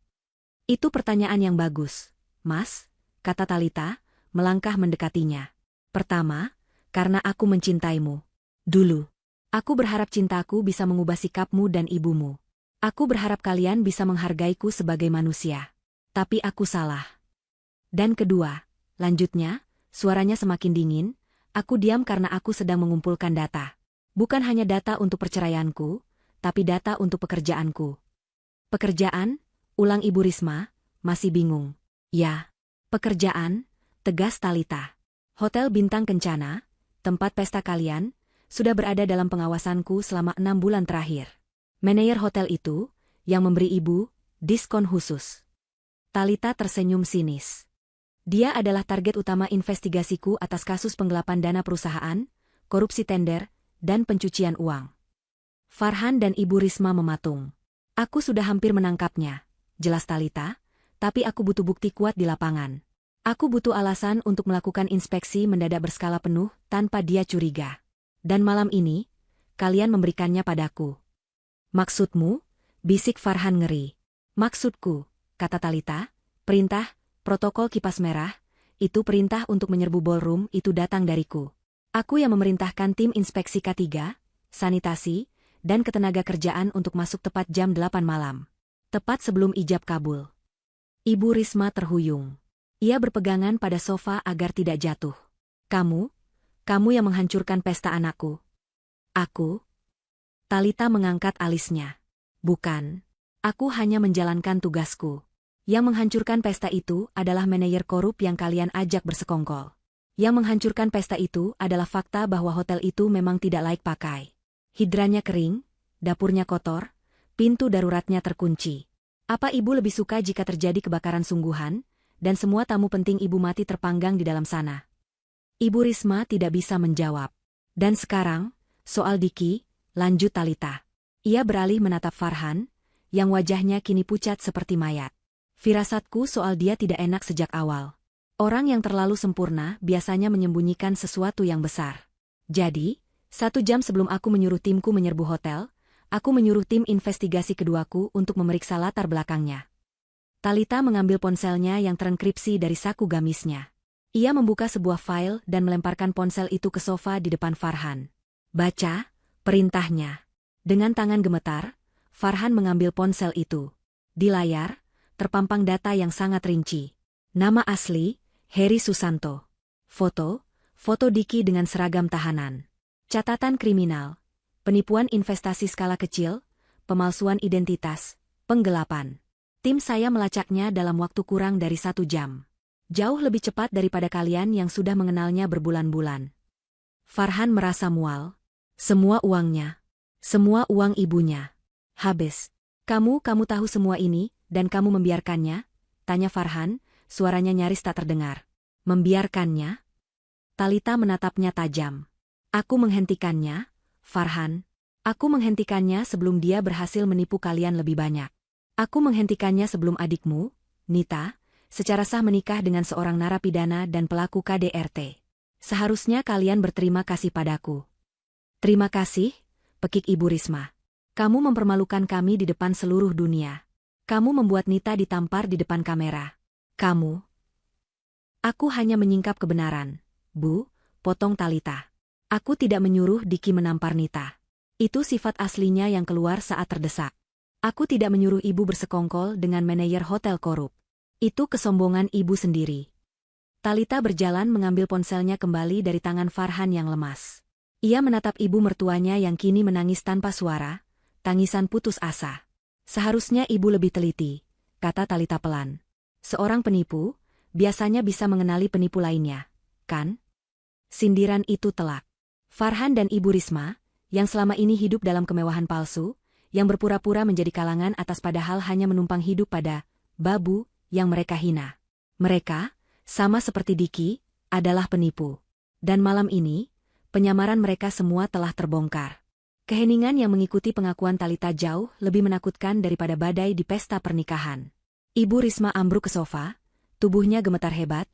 Speaker 1: Itu pertanyaan yang bagus, Mas, kata Talita, melangkah mendekatinya. Pertama, karena aku mencintaimu. Dulu. Aku berharap cintaku bisa mengubah sikapmu dan ibumu. Aku berharap kalian bisa menghargaiku sebagai manusia. Tapi aku salah. Dan kedua, lanjutnya, suaranya semakin dingin, aku diam karena aku sedang mengumpulkan data. Bukan hanya data untuk perceraianku, tapi data untuk pekerjaanku. Pekerjaan? Ulang Ibu Risma, masih bingung. Ya, pekerjaan, tegas Talita. Hotel Bintang Kencana, tempat pesta kalian, sudah berada dalam pengawasanku selama 6 bulan terakhir. Manajer hotel itu, yang memberi ibu, diskon khusus. Talita tersenyum sinis. Dia adalah target utama investigasiku atas kasus penggelapan dana perusahaan, korupsi tender, dan pencucian uang. Farhan dan Ibu Risma mematung. Aku sudah hampir menangkapnya, jelas Talita, tapi aku butuh bukti kuat di lapangan. Aku butuh alasan untuk melakukan inspeksi mendadak berskala penuh tanpa dia curiga. Dan malam ini, kalian memberikannya padaku. Maksudmu? Bisik Farhan ngeri. Maksudku, kata Talita, perintah, protokol kipas merah, itu perintah untuk menyerbu ballroom itu datang dariku. Aku yang memerintahkan tim inspeksi K3, sanitasi, dan ketenaga kerjaan untuk masuk tepat jam 8 malam. Tepat sebelum ijab kabul. Ibu Risma terhuyung. Ia berpegangan pada sofa agar tidak jatuh. Kamu yang menghancurkan pesta anakku. Aku? Talita mengangkat alisnya. Bukan. Aku hanya menjalankan tugasku. Yang menghancurkan pesta itu adalah manajer korup yang kalian ajak bersekongkol. Yang menghancurkan pesta itu adalah fakta bahwa hotel itu memang tidak layak pakai. Hidrannya kering, dapurnya kotor, pintu daruratnya terkunci. Apa ibu lebih suka jika terjadi kebakaran sungguhan, dan semua tamu penting ibu mati terpanggang di dalam sana? Ibu Risma tidak bisa menjawab. Dan sekarang, soal Diki, lanjut Talita. Ia beralih menatap Farhan, yang wajahnya kini pucat seperti mayat. Firasatku soal dia tidak enak sejak awal. Orang yang terlalu sempurna biasanya menyembunyikan sesuatu yang besar. Jadi, 1 jam sebelum aku menyuruh timku menyerbu hotel, aku menyuruh tim investigasi keduaku untuk memeriksa latar belakangnya. Talita mengambil ponselnya yang terenkripsi dari saku gamisnya. Ia membuka sebuah file dan melemparkan ponsel itu ke sofa di depan Farhan. Baca, perintahnya. Dengan tangan gemetar, Farhan mengambil ponsel itu. Di layar, terpampang data yang sangat rinci. Nama asli, Heri Susanto. Foto Diki dengan seragam tahanan. Catatan kriminal, penipuan investasi skala kecil, pemalsuan identitas, penggelapan. Tim saya melacaknya dalam waktu kurang dari 1 jam. Jauh lebih cepat daripada kalian yang sudah mengenalnya berbulan-bulan. Farhan merasa mual. Semua uangnya. Semua uang ibunya. Habis. Kamu tahu semua ini, dan kamu membiarkannya? Tanya Farhan, suaranya nyaris tak terdengar. Membiarkannya? Talita menatapnya tajam. Aku menghentikannya, Farhan. Aku menghentikannya sebelum dia berhasil menipu kalian lebih banyak. Aku menghentikannya sebelum adikmu, Nita, secara sah menikah dengan seorang narapidana dan pelaku KDRT. Seharusnya kalian berterima kasih padaku. Terima kasih, pekik Ibu Risma. Kamu mempermalukan kami di depan seluruh dunia. Kamu membuat Nita ditampar di depan kamera. Kamu. Aku hanya menyingkap kebenaran. Bu, potong Talita. Aku tidak menyuruh Diki menampar Nita. Itu sifat aslinya yang keluar saat terdesak. Aku tidak menyuruh ibu bersekongkol dengan manajer hotel korup. Itu kesombongan ibu sendiri. Talita berjalan mengambil ponselnya kembali dari tangan Farhan yang lemas. Ia menatap ibu mertuanya yang kini menangis tanpa suara, tangisan putus asa. Seharusnya ibu lebih teliti, kata Talita pelan. Seorang penipu, biasanya bisa mengenali penipu lainnya, kan? Sindiran itu telak. Farhan dan Ibu Risma, yang selama ini hidup dalam kemewahan palsu, yang berpura-pura menjadi kalangan atas padahal hanya menumpang hidup pada babu yang mereka hina. Mereka, sama seperti Diki, adalah penipu. Dan malam ini, penyamaran mereka semua telah terbongkar. Keheningan yang mengikuti pengakuan Talita jauh lebih menakutkan daripada badai di pesta pernikahan. Ibu Risma ambruk ke sofa, tubuhnya gemetar hebat,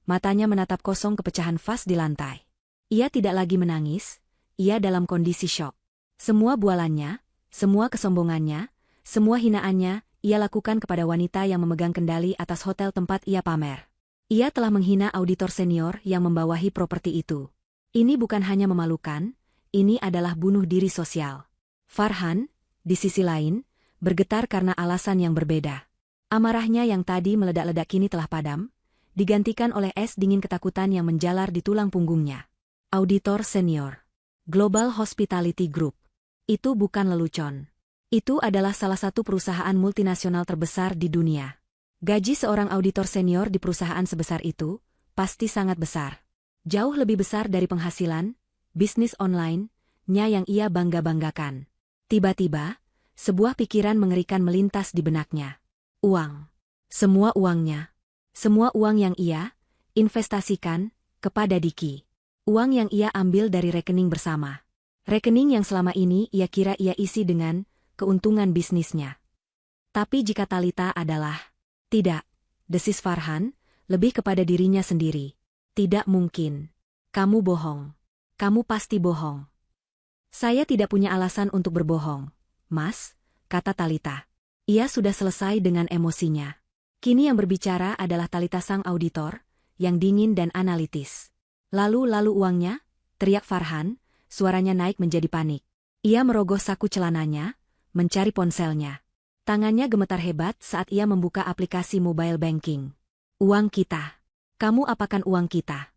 Speaker 1: matanya menatap kosong kepecahan vas di lantai. Ia tidak lagi menangis, ia dalam kondisi syok. Semua bualannya, semua kesombongannya, semua hinaannya, ia lakukan kepada wanita yang memegang kendali atas hotel tempat ia pamer. Ia telah menghina auditor senior yang membawahi properti itu. Ini bukan hanya memalukan, ini adalah bunuh diri sosial. Farhan, di sisi lain, bergetar karena alasan yang berbeda. Amarahnya yang tadi meledak-ledak kini telah padam, digantikan oleh es dingin ketakutan yang menjalar di tulang punggungnya. Auditor senior. Global Hospitality Group. Itu bukan lelucon. Itu adalah salah satu perusahaan multinasional terbesar di dunia. Gaji seorang auditor senior di perusahaan sebesar itu, pasti sangat besar. Jauh lebih besar dari penghasilan, bisnis online-nya yang ia bangga-banggakan. Tiba-tiba, sebuah pikiran mengerikan melintas di benaknya. Uang. Semua uangnya. Semua uang yang ia investasikan kepada Diki. Uang yang ia ambil dari rekening bersama. Rekening yang selama ini ia kira ia isi dengan keuntungan bisnisnya. Tapi jika Talita adalah... Tidak, desis Farhan, lebih kepada dirinya sendiri. Tidak mungkin. Kamu bohong. Kamu pasti bohong. Saya tidak punya alasan untuk berbohong, Mas, kata Talita. Ia sudah selesai dengan emosinya. Kini yang berbicara adalah Talita sang auditor, yang dingin dan analitis. Lalu uangnya? Teriak Farhan, suaranya naik menjadi panik. Ia merogoh saku celananya, mencari ponselnya. Tangannya gemetar hebat saat ia membuka aplikasi mobile banking. Uang kita. Kamu apakan uang kita?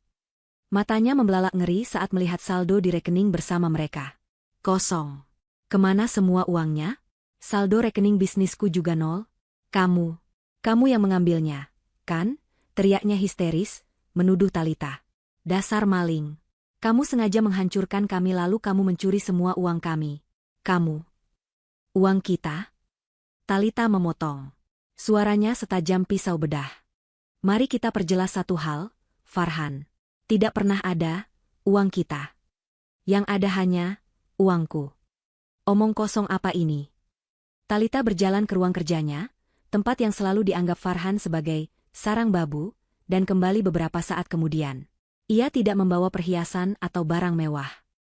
Speaker 1: Matanya membelalak ngeri saat melihat saldo di rekening bersama mereka. Kosong. Kemana semua uangnya? Saldo rekening bisnisku juga nol. Kamu yang mengambilnya, kan? Teriaknya histeris, menuduh Talita. Dasar maling. Kamu sengaja menghancurkan kami lalu kamu mencuri semua uang kami. Kamu. Uang kita? Talita memotong. Suaranya setajam pisau bedah. Mari kita perjelas satu hal, Farhan. Tidak pernah ada uang kita. Yang ada hanya uangku. Omong kosong apa ini? Talita berjalan ke ruang kerjanya, tempat yang selalu dianggap Farhan sebagai sarang babu, dan kembali beberapa saat kemudian. Ia tidak membawa perhiasan atau barang mewah.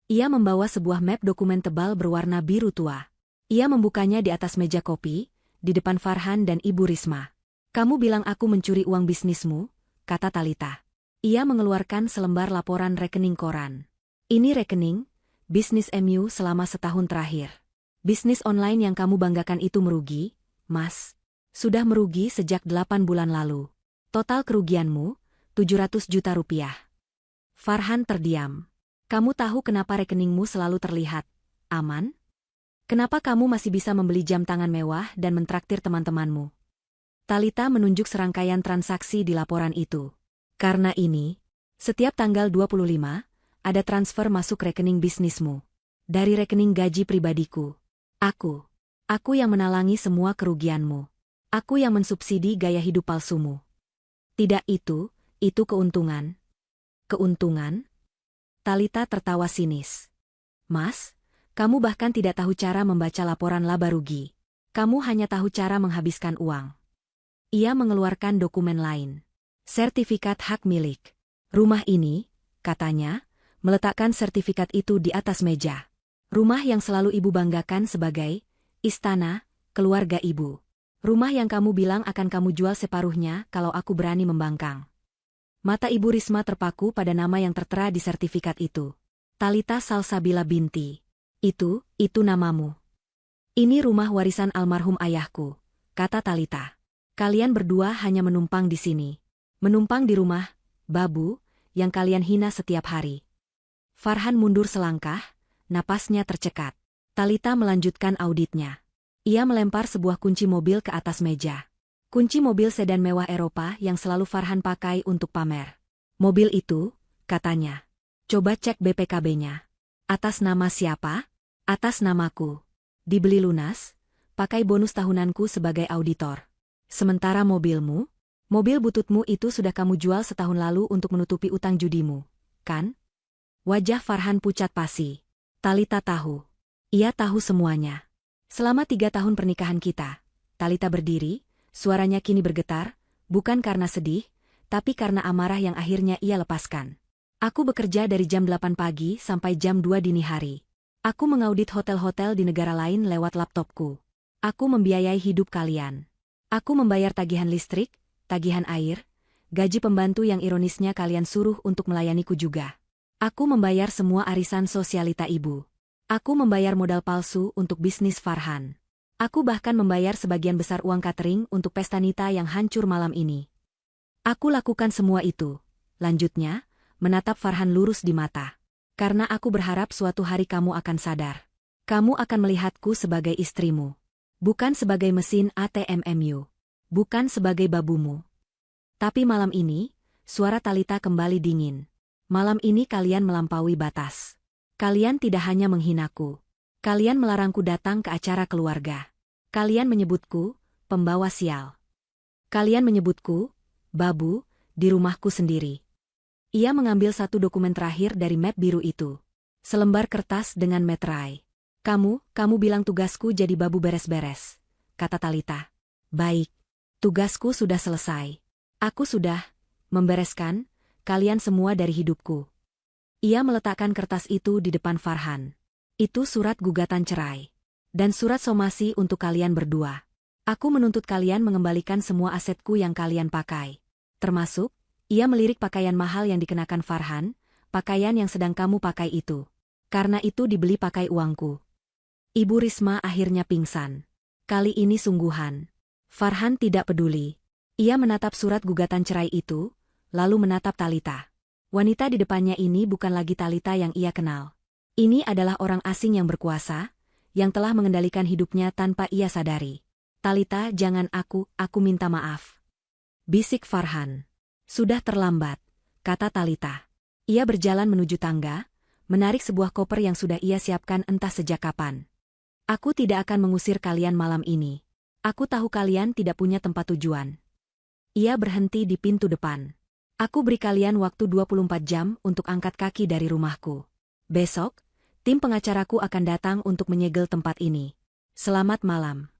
Speaker 1: Ia membawa sebuah map dokumen tebal berwarna biru tua. Ia membukanya di atas meja kopi, di depan Farhan dan Ibu Risma. Kamu bilang aku mencuri uang bisnismu, kata Talita. Ia mengeluarkan selembar laporan rekening koran. Ini rekening, bisnis MU selama setahun terakhir. Bisnis online yang kamu banggakan itu merugi, Mas. Sudah merugi sejak 8 bulan lalu. Total kerugianmu, 700 juta rupiah. Farhan terdiam. Kamu tahu kenapa rekeningmu selalu terlihat aman? Kenapa kamu masih bisa membeli jam tangan mewah dan mentraktir teman-temanmu? Talita menunjuk serangkaian transaksi di laporan itu. Karena ini, setiap tanggal 25, ada transfer masuk rekening bisnismu. Dari rekening gaji pribadiku. Aku yang menalangi semua kerugianmu. Aku yang mensubsidi gaya hidup palsumu. Tidak itu keuntungan. Keuntungan? Talita tertawa sinis. Mas, kamu bahkan tidak tahu cara membaca laporan laba rugi. Kamu hanya tahu cara menghabiskan uang. Ia mengeluarkan dokumen lain. Sertifikat hak milik. Rumah ini, katanya, meletakkan sertifikat itu di atas meja. Rumah yang selalu ibu banggakan sebagai istana keluarga ibu. Rumah yang kamu bilang akan kamu jual separuhnya kalau aku berani membangkang. Mata Ibu Risma terpaku pada nama yang tertera di sertifikat itu. Talita Salsabila binti. Itu namamu. Ini rumah warisan almarhum ayahku, kata Talita. Kalian berdua hanya menumpang di sini. Menumpang di rumah, babu, yang kalian hina setiap hari. Farhan mundur selangkah, napasnya tercekat. Talita melanjutkan auditnya. Ia melempar sebuah kunci mobil ke atas meja. Kunci mobil sedan mewah Eropa yang selalu Farhan pakai untuk pamer. Mobil itu, katanya. Coba cek BPKB-nya. Atas nama siapa? Atas namaku. Dibeli lunas, pakai bonus tahunanku sebagai auditor. Sementara mobilmu? Mobil bututmu itu sudah kamu jual setahun lalu untuk menutupi utang judimu, kan? Wajah Farhan pucat pasi. Talita tahu. Ia tahu semuanya. Selama 3 tahun pernikahan kita, Talita berdiri, suaranya kini bergetar, bukan karena sedih, tapi karena amarah yang akhirnya ia lepaskan. Aku bekerja dari jam 8 pagi sampai jam 2 dini hari. Aku mengaudit hotel-hotel di negara lain lewat laptopku. Aku membiayai hidup kalian. Aku membayar tagihan listrik, tagihan air, gaji pembantu yang ironisnya kalian suruh untuk melayaniku juga. Aku membayar semua arisan sosialita ibu. Aku membayar modal palsu untuk bisnis Farhan. Aku bahkan membayar sebagian besar uang catering untuk pesta nita yang hancur malam ini. Aku lakukan semua itu. Lanjutnya, menatap Farhan lurus di mata. Karena aku berharap suatu hari kamu akan sadar. Kamu akan melihatku sebagai istrimu. Bukan sebagai mesin ATM-MU. Bukan sebagai babumu. Tapi malam ini, suara Talita kembali dingin. Malam ini kalian melampaui batas. Kalian tidak hanya menghinaku. Kalian melarangku datang ke acara keluarga. Kalian menyebutku, pembawa sial. Kalian menyebutku, babu, di rumahku sendiri. Ia mengambil satu dokumen terakhir dari map biru itu. Selembar kertas dengan meterai. Kamu bilang tugasku jadi babu beres-beres, kata Talita. Baik. Tugasku sudah selesai. Aku sudah membereskan kalian semua dari hidupku. Ia meletakkan kertas itu di depan Farhan. Itu surat gugatan cerai. Dan surat somasi untuk kalian berdua. Aku menuntut kalian mengembalikan semua asetku yang kalian pakai. Termasuk, ia melirik pakaian mahal yang dikenakan Farhan, pakaian yang sedang kamu pakai itu. Karena itu dibeli pakai uangku. Ibu Risma akhirnya pingsan. Kali ini sungguhan. Farhan tidak peduli. Ia menatap surat gugatan cerai itu, lalu menatap Talita. Wanita di depannya ini bukan lagi Talita yang ia kenal. Ini adalah orang asing yang berkuasa, yang telah mengendalikan hidupnya tanpa ia sadari. Talita, jangan aku minta maaf. Bisik Farhan. Sudah terlambat, kata Talita. Ia berjalan menuju tangga, menarik sebuah koper yang sudah ia siapkan entah sejak kapan. Aku tidak akan mengusir kalian malam ini. Aku tahu kalian tidak punya tempat tujuan. Ia berhenti di pintu depan. Aku beri kalian waktu 24 jam untuk angkat kaki dari rumahku. Besok, tim pengacaraku akan datang untuk menyegel tempat ini. Selamat malam.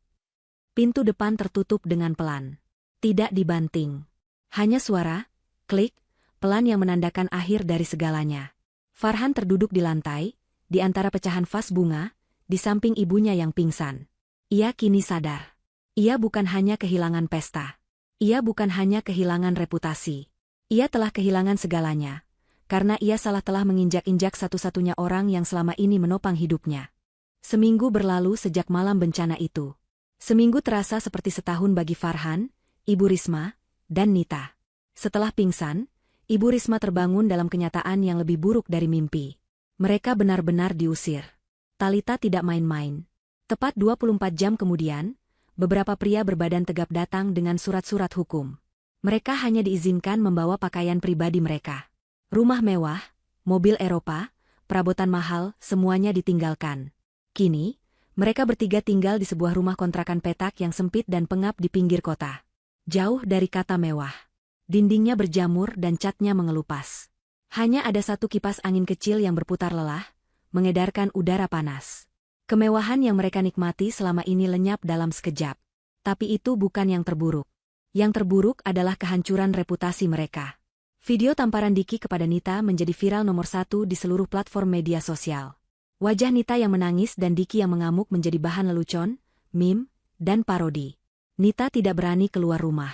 Speaker 1: Pintu depan tertutup dengan pelan. Tidak dibanting. Hanya suara, klik, pelan yang menandakan akhir dari segalanya. Farhan terduduk di lantai, di antara pecahan vas bunga, di samping ibunya yang pingsan. Ia kini sadar. Ia bukan hanya kehilangan pesta. Ia bukan hanya kehilangan reputasi. Ia telah kehilangan segalanya. Karena ia telah menginjak-injak satu-satunya orang yang selama ini menopang hidupnya. Seminggu berlalu sejak malam bencana itu. Seminggu terasa seperti setahun bagi Farhan, Ibu Risma, dan Nita. Setelah pingsan, Ibu Risma terbangun dalam kenyataan yang lebih buruk dari mimpi. Mereka benar-benar diusir. Talita tidak main-main. Tepat 24 jam kemudian, beberapa pria berbadan tegap datang dengan surat-surat hukum. Mereka hanya diizinkan membawa pakaian pribadi mereka. Rumah mewah, mobil Eropa, perabotan mahal, semuanya ditinggalkan. Kini, mereka bertiga tinggal di sebuah rumah kontrakan petak yang sempit dan pengap di pinggir kota. Jauh dari kata mewah. Dindingnya berjamur dan catnya mengelupas. Hanya ada satu kipas angin kecil yang berputar lelah, mengedarkan udara panas. Kemewahan yang mereka nikmati selama ini lenyap dalam sekejap. Tapi itu bukan yang terburuk. Yang terburuk adalah kehancuran reputasi mereka. Video tamparan Diki kepada Nita menjadi viral nomor 1 di seluruh platform media sosial. Wajah Nita yang menangis dan Diki yang mengamuk menjadi bahan lelucon, meme, dan parodi. Nita tidak berani keluar rumah.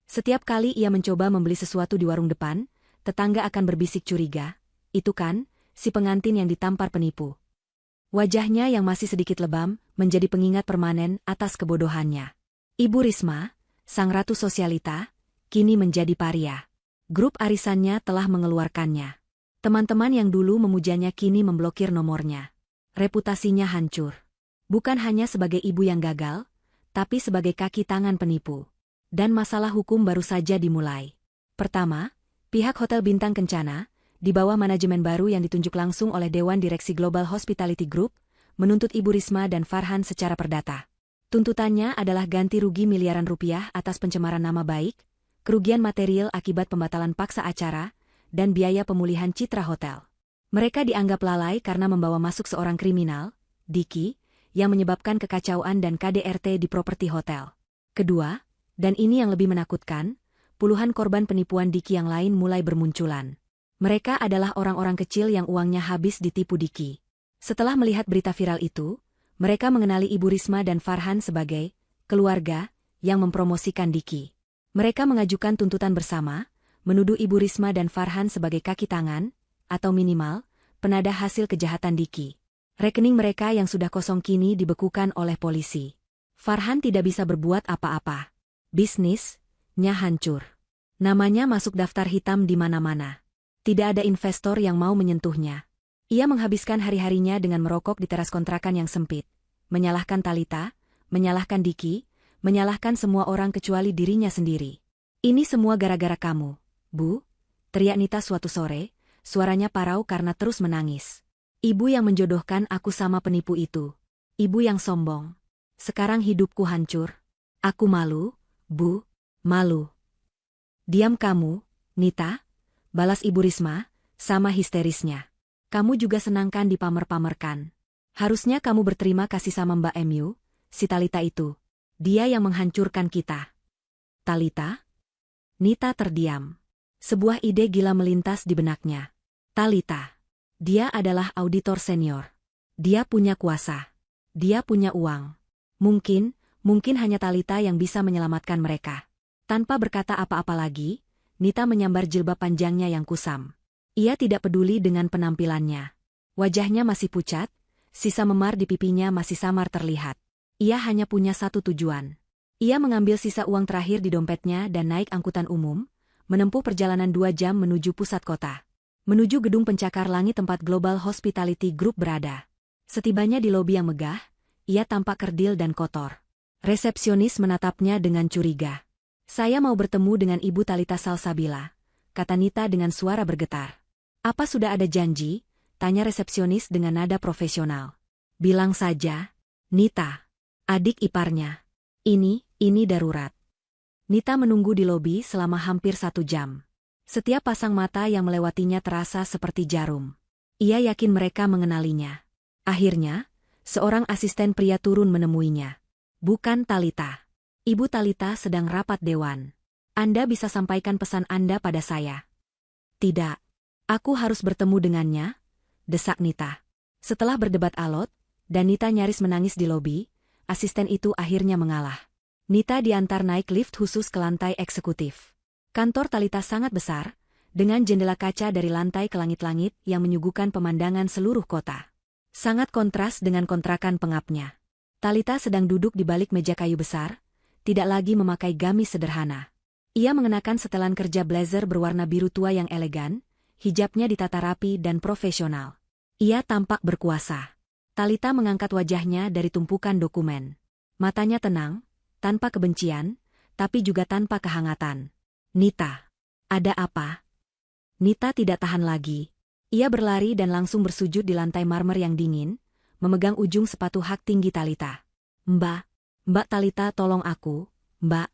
Speaker 1: Setiap kali ia mencoba membeli sesuatu di warung depan, tetangga akan berbisik curiga, "Itu kan, si pengantin yang ditampar penipu." Wajahnya yang masih sedikit lebam, menjadi pengingat permanen atas kebodohannya. Ibu Risma, sang ratu sosialita, kini menjadi paria. Grup arisannya telah mengeluarkannya. Teman-teman yang dulu memujanya kini memblokir nomornya. Reputasinya hancur. Bukan hanya sebagai ibu yang gagal, tapi sebagai kaki tangan penipu. Dan masalah hukum baru saja dimulai. Pertama, pihak Hotel Bintang Kencana, di bawah manajemen baru yang ditunjuk langsung oleh Dewan Direksi Global Hospitality Group, menuntut Ibu Risma dan Farhan secara perdata. Tuntutannya adalah ganti rugi miliaran rupiah atas pencemaran nama baik, kerugian material akibat pembatalan paksa acara, dan biaya pemulihan citra hotel. Mereka dianggap lalai karena membawa masuk seorang kriminal, Diki, yang menyebabkan kekacauan dan KDRT di properti hotel. Kedua, dan ini yang lebih menakutkan, puluhan korban penipuan Diki yang lain mulai bermunculan. Mereka adalah orang-orang kecil yang uangnya habis ditipu Diki. Setelah melihat berita viral itu, mereka mengenali Ibu Risma dan Farhan sebagai keluarga yang mempromosikan Diki. Mereka mengajukan tuntutan bersama, menuduh Ibu Risma dan Farhan sebagai kaki tangan, atau minimal, penadah hasil kejahatan Diki. Rekening mereka yang sudah kosong kini dibekukan oleh polisi. Farhan tidak bisa berbuat apa-apa. Bisnisnya hancur. Namanya masuk daftar hitam di mana-mana. Tidak ada investor yang mau menyentuhnya. Ia menghabiskan hari-harinya dengan merokok di teras kontrakan yang sempit. Menyalahkan Talita, menyalahkan Diki, menyalahkan semua orang kecuali dirinya sendiri. "Ini semua gara-gara kamu, Bu," teriak Nita suatu sore, suaranya parau karena terus menangis. "Ibu yang menjodohkan aku sama penipu itu. Ibu yang sombong. Sekarang hidupku hancur. Aku malu, Bu, malu." "Diam kamu, Nita," balas Ibu Risma, sama histerisnya. "Kamu juga senangkan dipamer-pamerkan. Harusnya kamu berterima kasih sama Mbak MU, si Talita itu. Dia yang menghancurkan kita." "Talita?" Nita terdiam. Sebuah ide gila melintas di benaknya. Talita. Dia adalah auditor senior. Dia punya kuasa. Dia punya uang. Mungkin hanya Talita yang bisa menyelamatkan mereka. Tanpa berkata apa-apa lagi, Nita menyambar jilbab panjangnya yang kusam. Ia tidak peduli dengan penampilannya. Wajahnya masih pucat, sisa memar di pipinya masih samar terlihat. Ia hanya punya satu tujuan. Ia mengambil sisa uang terakhir di dompetnya dan naik angkutan umum, menempuh perjalanan 2 jam menuju pusat kota. Menuju gedung pencakar langit tempat Global Hospitality Group berada. Setibanya di lobi yang megah, ia tampak kerdil dan kotor. Resepsionis menatapnya dengan curiga. "Saya mau bertemu dengan Ibu Talita Salsabila," kata Nita dengan suara bergetar. "Apa sudah ada janji?" tanya resepsionis dengan nada profesional. "Bilang saja, Nita. Adik iparnya. Ini darurat." Nita menunggu di lobi selama hampir 1 jam. Setiap pasang mata yang melewatinya terasa seperti jarum. Ia yakin mereka mengenalinya. Akhirnya, seorang asisten pria turun menemuinya. "Bukan Talita. Ibu Talita sedang rapat dewan. Anda bisa sampaikan pesan Anda pada saya." "Tidak. Aku harus bertemu dengannya," desak Nita. Setelah berdebat alot, dan Nita nyaris menangis di lobi, asisten itu akhirnya mengalah. Nita diantar naik lift khusus ke lantai eksekutif. Kantor Talita sangat besar, dengan jendela kaca dari lantai ke langit-langit yang menyuguhkan pemandangan seluruh kota. Sangat kontras dengan kontrakan pengapnya. Talita sedang duduk di balik meja kayu besar, tidak lagi memakai gamis sederhana. Ia mengenakan setelan kerja blazer berwarna biru tua yang elegan, hijabnya ditata rapi dan profesional. Ia tampak berkuasa. Talita mengangkat wajahnya dari tumpukan dokumen. Matanya tenang, tanpa kebencian, tapi juga tanpa kehangatan. "Nita, ada apa?" Nita tidak tahan lagi. Ia berlari dan langsung bersujud di lantai marmer yang dingin, memegang ujung sepatu hak tinggi Talita. Mbak Talita, tolong aku, Mbak."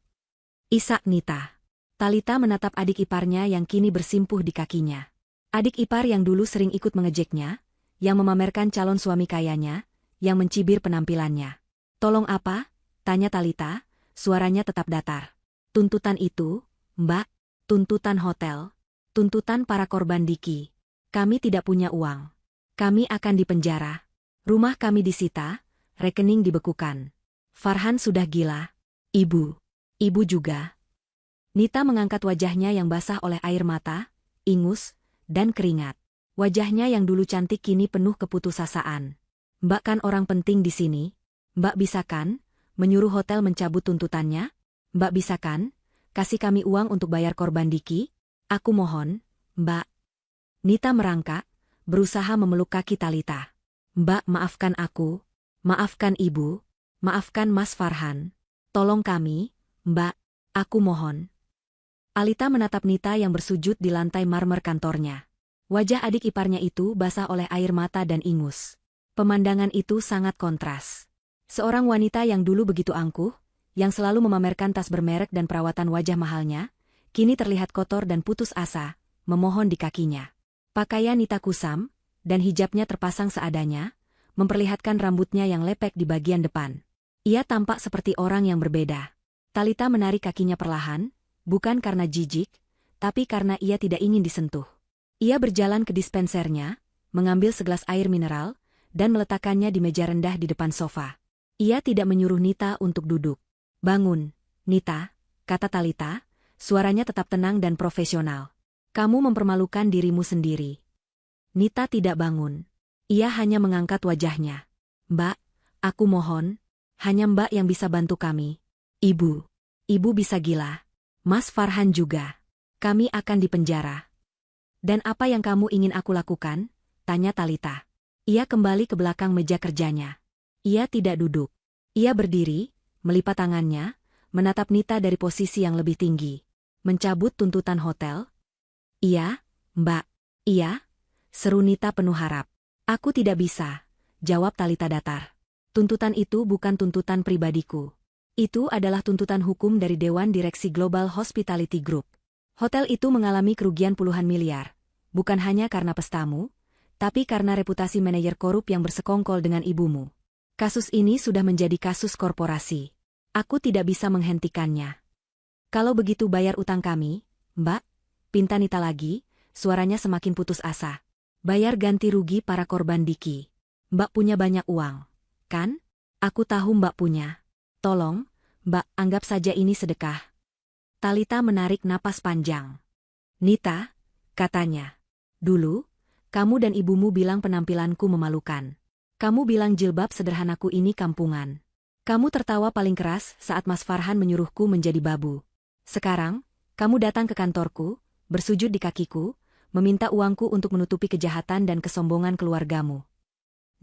Speaker 1: "Isak Nita." Talita menatap adik iparnya yang kini bersimpuh di kakinya. Adik ipar yang dulu sering ikut mengejeknya, yang memamerkan calon suami kayanya, yang mencibir penampilannya. "Tolong apa?" tanya Talita, suaranya tetap datar. "Tuntutan itu, Mbak, tuntutan hotel, tuntutan para korban Diki. Kami tidak punya uang. Kami akan dipenjara. Rumah kami disita, rekening dibekukan. Farhan sudah gila. Ibu. Ibu juga." Nita mengangkat wajahnya yang basah oleh air mata, ingus, dan keringat. Wajahnya yang dulu cantik kini penuh keputusasaan. "Mbak kan orang penting di sini. Mbak bisa kan menyuruh hotel mencabut tuntutannya? Mbak bisa kan kasih kami uang untuk bayar korban Diki? Aku mohon, Mbak." Nita merangkak, berusaha memeluk kaki Talita. "Mbak, maafkan aku. Maafkan Ibu. Maafkan Mas Farhan. Tolong kami, Mbak. Aku mohon." Alita menatap Nita yang bersujud di lantai marmer kantornya. Wajah adik iparnya itu basah oleh air mata dan ingus. Pemandangan itu sangat kontras. Seorang wanita yang dulu begitu angkuh, yang selalu memamerkan tas bermerek dan perawatan wajah mahalnya, kini terlihat kotor dan putus asa, memohon di kakinya. Pakaian Nita kusam, dan hijabnya terpasang seadanya, memperlihatkan rambutnya yang lepek di bagian depan. Ia tampak seperti orang yang berbeda. Talita menarik kakinya perlahan, bukan karena jijik, tapi karena ia tidak ingin disentuh. Ia berjalan ke dispensernya, mengambil segelas air mineral, dan meletakkannya di meja rendah di depan sofa. Ia tidak menyuruh Nita untuk duduk. "Bangun, Nita," kata Talita, suaranya tetap tenang dan profesional. "Kamu mempermalukan dirimu sendiri." Nita tidak bangun. Ia hanya mengangkat wajahnya. "Mbak, aku mohon, hanya Mbak yang bisa bantu kami. Ibu. Ibu bisa gila. Mas Farhan juga. Kami akan dipenjara." "Dan apa yang kamu ingin aku lakukan?" tanya Talita. Ia kembali ke belakang meja kerjanya. Ia tidak duduk. Ia berdiri, melipat tangannya, menatap Nita dari posisi yang lebih tinggi. "Mencabut tuntutan hotel?" "Iya, Mbak." "Iya?" seru Nita penuh harap. "Aku tidak bisa," jawab Talita datar. "Tuntutan itu bukan tuntutan pribadiku. Itu adalah tuntutan hukum dari Dewan Direksi Global Hospitality Group. Hotel itu mengalami kerugian puluhan miliar, bukan hanya karena pestamu, tapi karena reputasi manajer korup yang bersekongkol dengan ibumu. Kasus ini sudah menjadi kasus korporasi. Aku tidak bisa menghentikannya. Kalau begitu bayar utang kami, Mbak," pinta Nita lagi, suaranya semakin putus asa. "Bayar ganti rugi para korban Diki. Mbak punya banyak uang, kan? Aku tahu Mbak punya. Tolong, Mbak, anggap saja ini sedekah." Talita menarik napas panjang. "Nita," katanya. "Dulu, kamu dan ibumu bilang penampilanku memalukan. Kamu bilang jilbab sederhanaku ini kampungan. Kamu tertawa paling keras saat Mas Farhan menyuruhku menjadi babu. Sekarang, kamu datang ke kantorku, bersujud di kakiku, meminta uangku untuk menutupi kejahatan dan kesombongan keluargamu."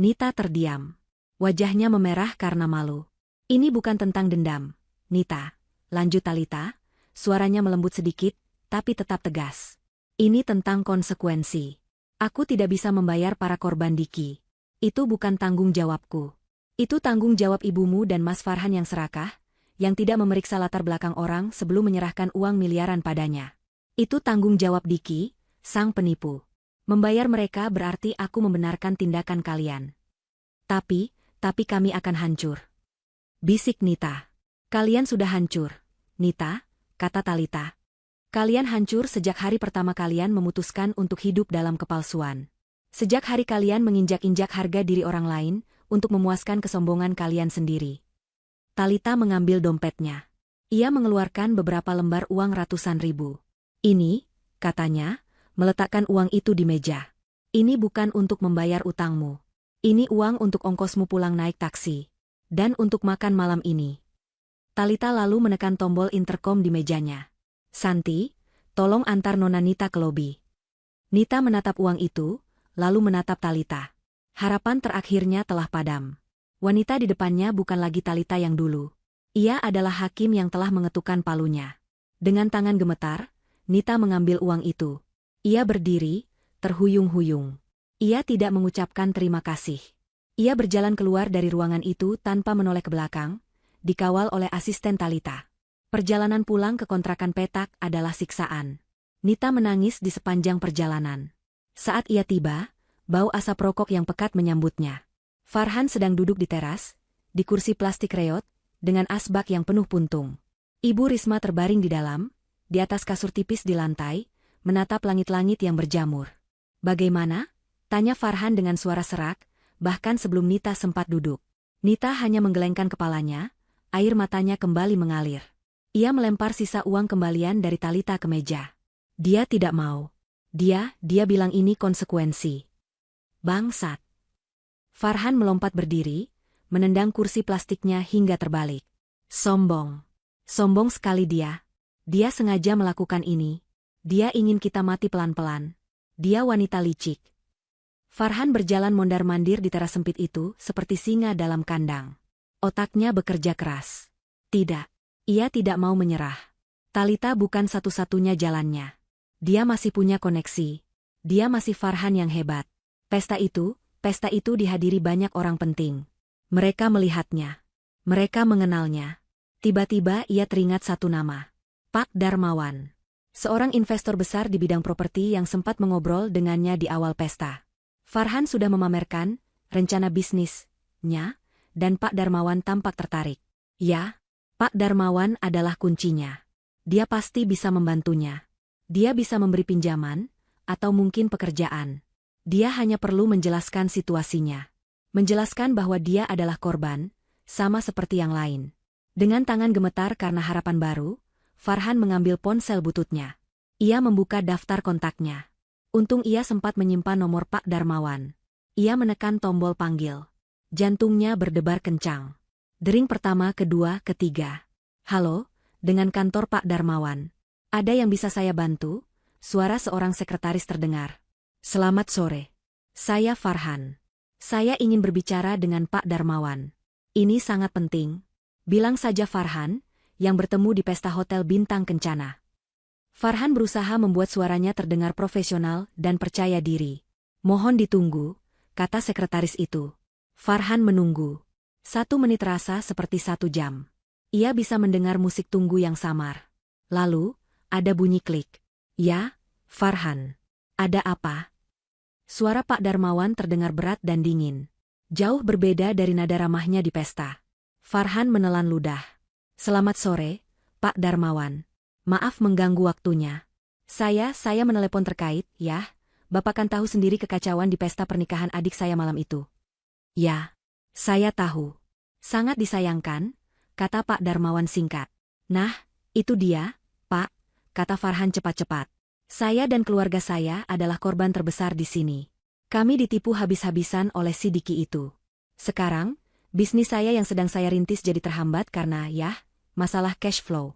Speaker 1: Nita terdiam. Wajahnya memerah karena malu. "Ini bukan tentang dendam, Nita," lanjut Talita, suaranya melembut sedikit, tapi tetap tegas. "Ini tentang konsekuensi. Aku tidak bisa membayar para korban Diki. Itu bukan tanggung jawabku. Itu tanggung jawab ibumu dan Mas Farhan yang serakah, yang tidak memeriksa latar belakang orang sebelum menyerahkan uang miliaran padanya. Itu tanggung jawab Diki, sang penipu. Membayar mereka berarti aku membenarkan tindakan kalian. Tapi kami akan hancur." Bisik Nita. "Kalian sudah hancur, Nita," kata Talita. "Kalian hancur sejak hari pertama kalian memutuskan untuk hidup dalam kepalsuan. Sejak hari kalian menginjak-injak harga diri orang lain untuk memuaskan kesombongan kalian sendiri." Talita mengambil dompetnya. Ia mengeluarkan beberapa lembar uang ratusan ribu. "Ini," katanya, meletakkan uang itu di meja. "Ini bukan untuk membayar utangmu. Ini uang untuk ongkosmu pulang naik taksi. Dan untuk makan malam ini." Talita lalu menekan tombol interkom di mejanya. "Santi, tolong antar Nona Nita ke lobi." Nita menatap uang itu, lalu menatap Talita. Harapan terakhirnya telah padam. Wanita di depannya bukan lagi Talita yang dulu. Ia adalah hakim yang telah mengetukkan palunya. Dengan tangan gemetar, Nita mengambil uang itu. Ia berdiri, terhuyung-huyung. Ia tidak mengucapkan terima kasih. Ia berjalan keluar dari ruangan itu tanpa menoleh ke belakang, dikawal oleh asisten Talita. Perjalanan pulang ke kontrakan petak adalah siksaan. Nita menangis di sepanjang perjalanan. Saat ia tiba, bau asap rokok yang pekat menyambutnya. Farhan sedang duduk di teras, di kursi plastik reot, dengan asbak yang penuh puntung. Ibu Risma terbaring di dalam, di atas kasur tipis di lantai, menatap langit-langit yang berjamur. "Bagaimana?" tanya Farhan dengan suara serak, bahkan sebelum Nita sempat duduk. Nita hanya menggelengkan kepalanya, air matanya kembali mengalir. Ia melempar sisa uang kembalian dari Talita ke meja. Dia tidak mau. Dia bilang ini konsekuensi. Bangsat. Farhan melompat berdiri, menendang kursi plastiknya hingga terbalik. Sombong. Sombong sekali dia. Dia sengaja melakukan ini. Dia ingin kita mati pelan-pelan. Dia wanita licik. Farhan berjalan mondar-mandir di teras sempit itu seperti singa dalam kandang. Otaknya bekerja keras. Tidak. Ia tidak mau menyerah. Talita bukan satu-satunya jalannya. Dia masih punya koneksi. Dia masih Farhan yang hebat. Pesta itu dihadiri banyak orang penting. Mereka melihatnya. Mereka mengenalnya. Tiba-tiba ia teringat satu nama. Pak Darmawan. Seorang investor besar di bidang properti yang sempat mengobrol dengannya di awal pesta. Farhan sudah memamerkan rencana bisnisnya, dan Pak Darmawan tampak tertarik. Ya, Pak Darmawan adalah kuncinya. Dia pasti bisa membantunya. Dia bisa memberi pinjaman, atau mungkin pekerjaan. Dia hanya perlu menjelaskan situasinya. Menjelaskan bahwa dia adalah korban, sama seperti yang lain. Dengan tangan gemetar karena harapan baru, Farhan mengambil ponsel bututnya. Ia membuka daftar kontaknya. Untung ia sempat menyimpan nomor Pak Darmawan. Ia menekan tombol panggil. Jantungnya berdebar kencang. Dering pertama, kedua, ketiga. "Halo, dengan kantor Pak Darmawan. Ada yang bisa saya bantu?" Suara seorang sekretaris terdengar. "Selamat sore. Saya Farhan. Saya ingin berbicara dengan Pak Darmawan. Ini sangat penting." Bilang saja Farhan, yang bertemu di pesta hotel Bintang Kencana. Farhan berusaha membuat suaranya terdengar profesional dan percaya diri. "Mohon ditunggu," kata sekretaris itu. Farhan menunggu. 1 menit rasa seperti 1 jam. Ia bisa mendengar musik tunggu yang samar. Lalu, ada bunyi klik. "Ya, Farhan. Ada apa?" Suara Pak Darmawan terdengar berat dan dingin. Jauh berbeda dari nada ramahnya di pesta. Farhan menelan ludah. "Selamat sore, Pak Darmawan. Maaf mengganggu waktunya. Saya menelepon terkait, ya. Bapak kan tahu sendiri kekacauan di pesta pernikahan adik saya malam itu." "Ya, saya tahu. Sangat disayangkan," kata Pak Darmawan singkat. "Nah, itu dia, Pak," kata Farhan cepat-cepat. "Saya dan keluarga saya adalah korban terbesar di sini. Kami ditipu habis-habisan oleh si Diki itu. Sekarang, bisnis saya yang sedang saya rintis jadi terhambat karena, masalah cash flow."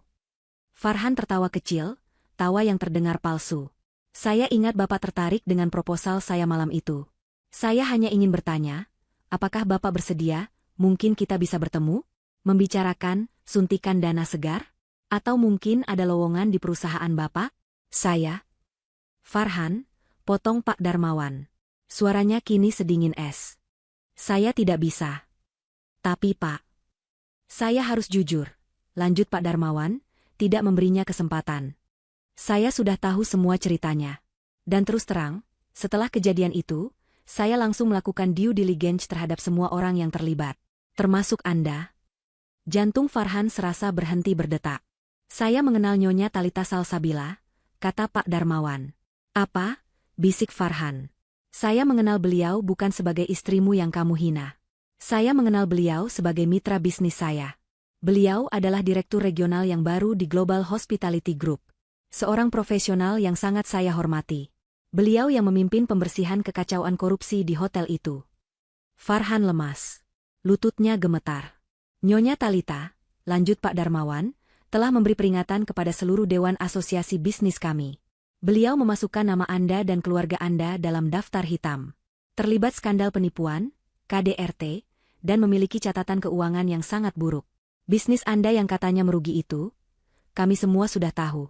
Speaker 1: Farhan tertawa kecil, tawa yang terdengar palsu. "Saya ingat Bapak tertarik dengan proposal saya malam itu. Saya hanya ingin bertanya, apakah Bapak bersedia, mungkin kita bisa bertemu? Membicarakan suntikan dana segar? Atau mungkin ada lowongan di perusahaan Bapak?" "Saya?" "Farhan," potong Pak Darmawan. Suaranya kini sedingin es. "Saya tidak bisa." "Tapi Pak." "Saya harus jujur," lanjut Pak Darmawan, tidak memberinya kesempatan. "Saya sudah tahu semua ceritanya. Dan terus terang, setelah kejadian itu, saya langsung melakukan due diligence terhadap semua orang yang terlibat. Termasuk Anda." Jantung Farhan serasa berhenti berdetak. "Saya mengenal Nyonya Talita Salsabila," kata Pak Darmawan. "Apa?" bisik Farhan. "Saya mengenal beliau bukan sebagai istrimu yang kamu hina. Saya mengenal beliau sebagai mitra bisnis saya. Beliau adalah direktur regional yang baru di Global Hospitality Group. Seorang profesional yang sangat saya hormati. Beliau yang memimpin pembersihan kekacauan korupsi di hotel itu." Farhan lemas. Lututnya gemetar. "Nyonya Talita," lanjut Pak Darmawan, "telah memberi peringatan kepada seluruh Dewan Asosiasi Bisnis kami. Beliau memasukkan nama Anda dan keluarga Anda dalam daftar hitam. Terlibat skandal penipuan, KDRT, dan memiliki catatan keuangan yang sangat buruk. Bisnis Anda yang katanya merugi itu, kami semua sudah tahu."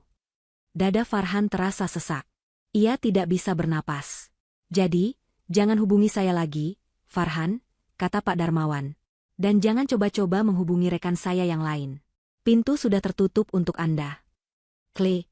Speaker 1: Dada Farhan terasa sesak. Ia tidak bisa bernapas. "Jadi, jangan hubungi saya lagi, Farhan," kata Pak Darmawan. "Dan jangan coba-coba menghubungi rekan saya yang lain. Pintu sudah tertutup untuk Anda." Klik.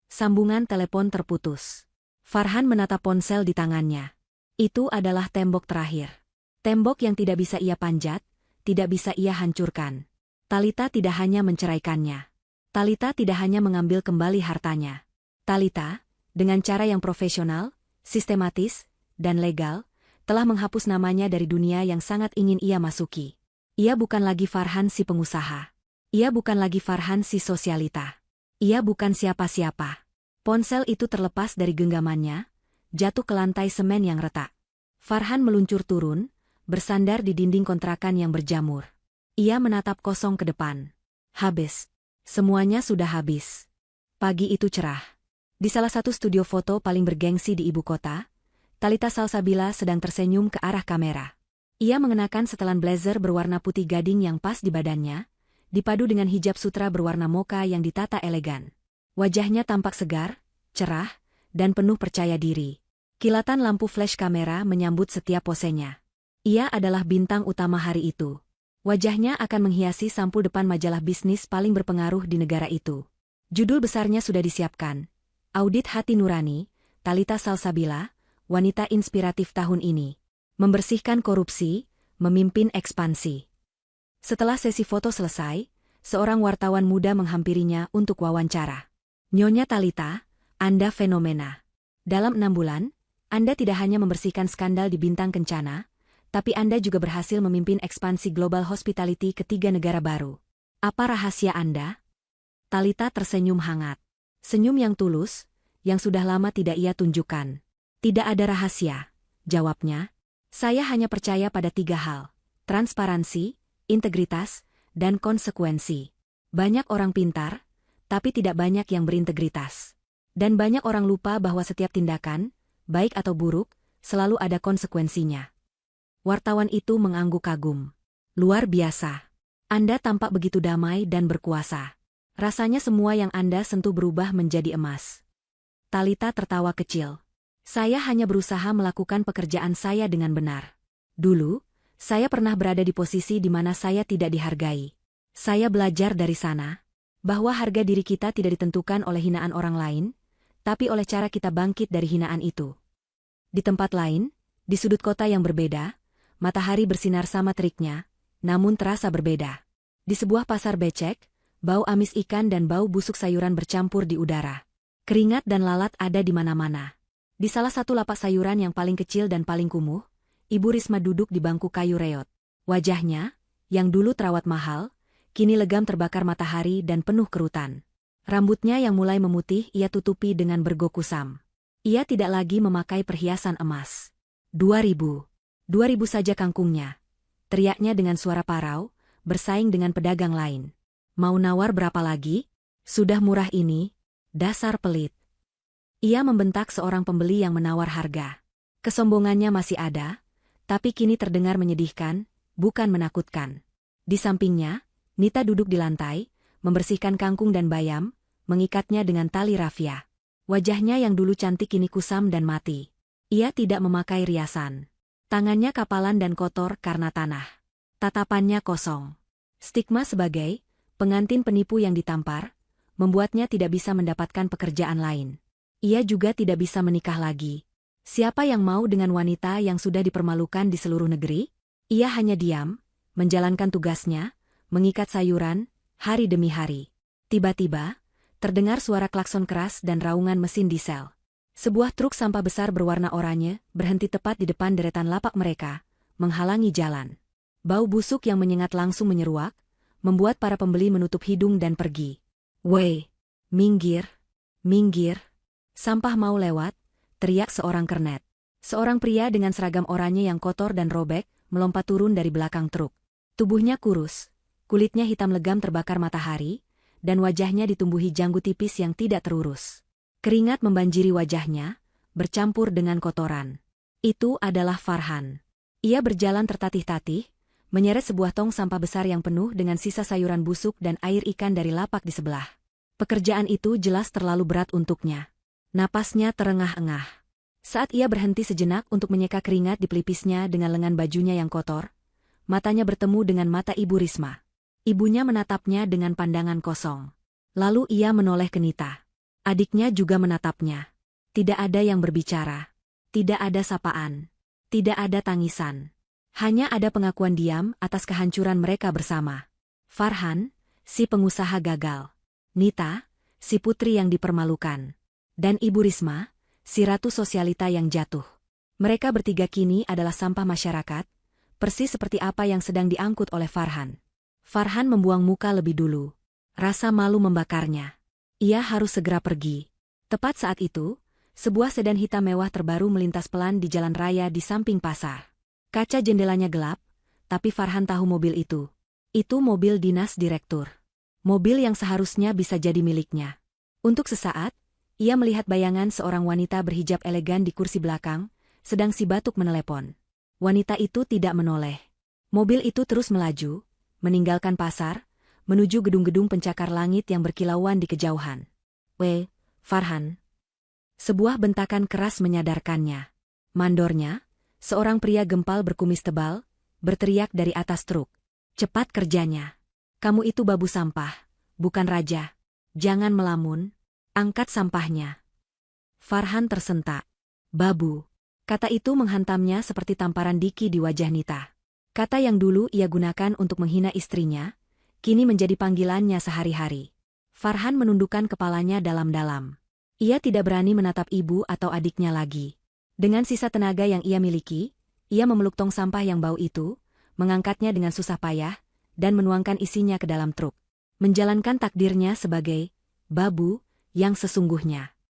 Speaker 1: Sambungan telepon terputus. Farhan menatap ponsel di tangannya. Itu adalah tembok terakhir. Tembok yang tidak bisa ia panjat, tidak bisa ia hancurkan. Talita tidak hanya menceraikannya. Talita tidak hanya mengambil kembali hartanya. Talita, dengan cara yang profesional, sistematis, dan legal, telah menghapus namanya dari dunia yang sangat ingin ia masuki. Ia bukan lagi Farhan si pengusaha. Ia bukan lagi Farhan si sosialita. Ia bukan siapa-siapa. Ponsel itu terlepas dari genggamannya, jatuh ke lantai semen yang retak. Farhan meluncur turun, bersandar di dinding kontrakan yang berjamur. Ia menatap kosong ke depan. Habis. Semuanya sudah habis. Pagi itu cerah. Di salah satu studio foto paling bergengsi di ibu kota, Talita Salsabila sedang tersenyum ke arah kamera. Ia mengenakan setelan blazer berwarna putih gading yang pas di badannya, dipadu dengan hijab sutra berwarna mocha yang ditata elegan. Wajahnya tampak segar, cerah, dan penuh percaya diri. Kilatan lampu flash kamera menyambut setiap posenya. Ia adalah bintang utama hari itu. Wajahnya akan menghiasi sampul depan majalah bisnis paling berpengaruh di negara itu. Judul besarnya sudah disiapkan. Audit Hati Nurani, Talita Salsabila, wanita inspiratif tahun ini. Membersihkan korupsi, memimpin ekspansi. Setelah sesi foto selesai, seorang wartawan muda menghampirinya untuk wawancara. Nyonya Talita, Anda fenomena. Dalam 6 bulan, Anda tidak hanya membersihkan skandal di Bintang Kencana, tapi Anda juga berhasil memimpin ekspansi global hospitality ke 3 negara baru. Apa rahasia Anda? Talita tersenyum hangat. Senyum yang tulus, yang sudah lama tidak ia tunjukkan. Tidak ada rahasia, jawabnya. Saya hanya percaya pada 3 hal. Transparansi, integritas, dan konsekuensi. Banyak orang pintar, tapi tidak banyak yang berintegritas. Dan banyak orang lupa bahwa setiap tindakan, baik atau buruk, selalu ada konsekuensinya. Wartawan itu mengangguk kagum. Luar biasa. Anda tampak begitu damai dan berkuasa. Rasanya semua yang Anda sentuh berubah menjadi emas. Talita tertawa kecil. Saya hanya berusaha melakukan pekerjaan saya dengan benar. Dulu, saya pernah berada di posisi di mana saya tidak dihargai. Saya belajar dari sana, bahwa harga diri kita tidak ditentukan oleh hinaan orang lain, tapi oleh cara kita bangkit dari hinaan itu. Di tempat lain, di sudut kota yang berbeda, matahari bersinar sama teriknya, namun terasa berbeda. Di sebuah pasar becek, bau amis ikan dan bau busuk sayuran bercampur di udara. Keringat dan lalat ada di mana-mana. Di salah satu lapak sayuran yang paling kecil dan paling kumuh, Ibu Risma duduk di bangku kayu reot. Wajahnya, yang dulu terawat mahal, kini legam terbakar matahari dan penuh kerutan. Rambutnya yang mulai memutih ia tutupi dengan bergo kusam. Ia tidak lagi memakai perhiasan emas. 2.000. 2.000 saja kangkungnya. Teriaknya dengan suara parau, bersaing dengan pedagang lain. Mau nawar berapa lagi? Sudah murah ini. Dasar pelit. Ia membentak seorang pembeli yang menawar harga. Kesombongannya masih ada, tapi kini terdengar menyedihkan, bukan menakutkan. Di sampingnya, Nita duduk di lantai, membersihkan kangkung dan bayam, mengikatnya dengan tali rafia. Wajahnya yang dulu cantik kini kusam dan mati. Ia tidak memakai riasan. Tangannya kapalan dan kotor karena tanah. Tatapannya kosong. Stigma sebagai pengantin penipu yang ditampar, membuatnya tidak bisa mendapatkan pekerjaan lain. Ia juga tidak bisa menikah lagi. Siapa yang mau dengan wanita yang sudah dipermalukan di seluruh negeri? Ia hanya diam, menjalankan tugasnya, mengikat sayuran, hari demi hari. Tiba-tiba, terdengar suara klakson keras dan raungan mesin diesel. Sebuah truk sampah besar berwarna oranye berhenti tepat di depan deretan lapak mereka, menghalangi jalan. Bau busuk yang menyengat langsung menyeruak, membuat para pembeli menutup hidung dan pergi. "Woi, minggir, minggir. Sampah mau lewat," teriak seorang kernet. Seorang pria dengan seragam oranye yang kotor dan robek, melompat turun dari belakang truk. Tubuhnya kurus, kulitnya hitam legam terbakar matahari, dan wajahnya ditumbuhi janggut tipis yang tidak terurus. Keringat membanjiri wajahnya, bercampur dengan kotoran. Itu adalah Farhan. Ia berjalan tertatih-tatih, menyeret sebuah tong sampah besar yang penuh dengan sisa sayuran busuk dan air ikan dari lapak di sebelah. Pekerjaan itu jelas terlalu berat untuknya. Napasnya terengah-engah. Saat ia berhenti sejenak untuk menyeka keringat di pelipisnya dengan lengan bajunya yang kotor, matanya bertemu dengan mata Ibu Risma. Ibunya menatapnya dengan pandangan kosong. Lalu ia menoleh ke Nita. Adiknya juga menatapnya. Tidak ada yang berbicara. Tidak ada sapaan. Tidak ada tangisan. Hanya ada pengakuan diam atas kehancuran mereka bersama. Farhan, si pengusaha gagal. Nita, si putri yang dipermalukan. Dan Ibu Risma, si ratu sosialita yang jatuh. Mereka bertiga kini adalah sampah masyarakat, persis seperti apa yang sedang diangkut oleh Farhan. Farhan membuang muka lebih dulu. Rasa malu membakarnya. Ia harus segera pergi. Tepat saat itu, sebuah sedan hitam mewah terbaru melintas pelan di jalan raya di samping pasar. Kaca jendelanya gelap, tapi Farhan tahu mobil itu. Itu mobil dinas direktur. Mobil yang seharusnya bisa jadi miliknya. Untuk sesaat, ia melihat bayangan seorang wanita berhijab elegan di kursi belakang, sedang si batuk menelepon. Wanita itu tidak menoleh. Mobil itu terus melaju, meninggalkan pasar, menuju gedung-gedung pencakar langit yang berkilauan di kejauhan. Farhan. Sebuah bentakan keras menyadarkannya. Mandornya, seorang pria gempal berkumis tebal, berteriak dari atas truk. Cepat kerjanya. Kamu itu babu sampah, bukan raja. Jangan melamun, angkat sampahnya. Farhan tersentak. Babu. Kata itu menghantamnya seperti tamparan diki di wajah Nita. Kata yang dulu ia gunakan untuk menghina istrinya, kini menjadi panggilannya sehari-hari. Farhan menundukkan kepalanya dalam-dalam. Ia tidak berani menatap ibu atau adiknya lagi. Dengan sisa tenaga yang ia miliki, ia memeluk tong sampah yang bau itu, mengangkatnya dengan susah payah, dan menuangkan isinya ke dalam truk. Menjalankan takdirnya sebagai babu yang sesungguhnya.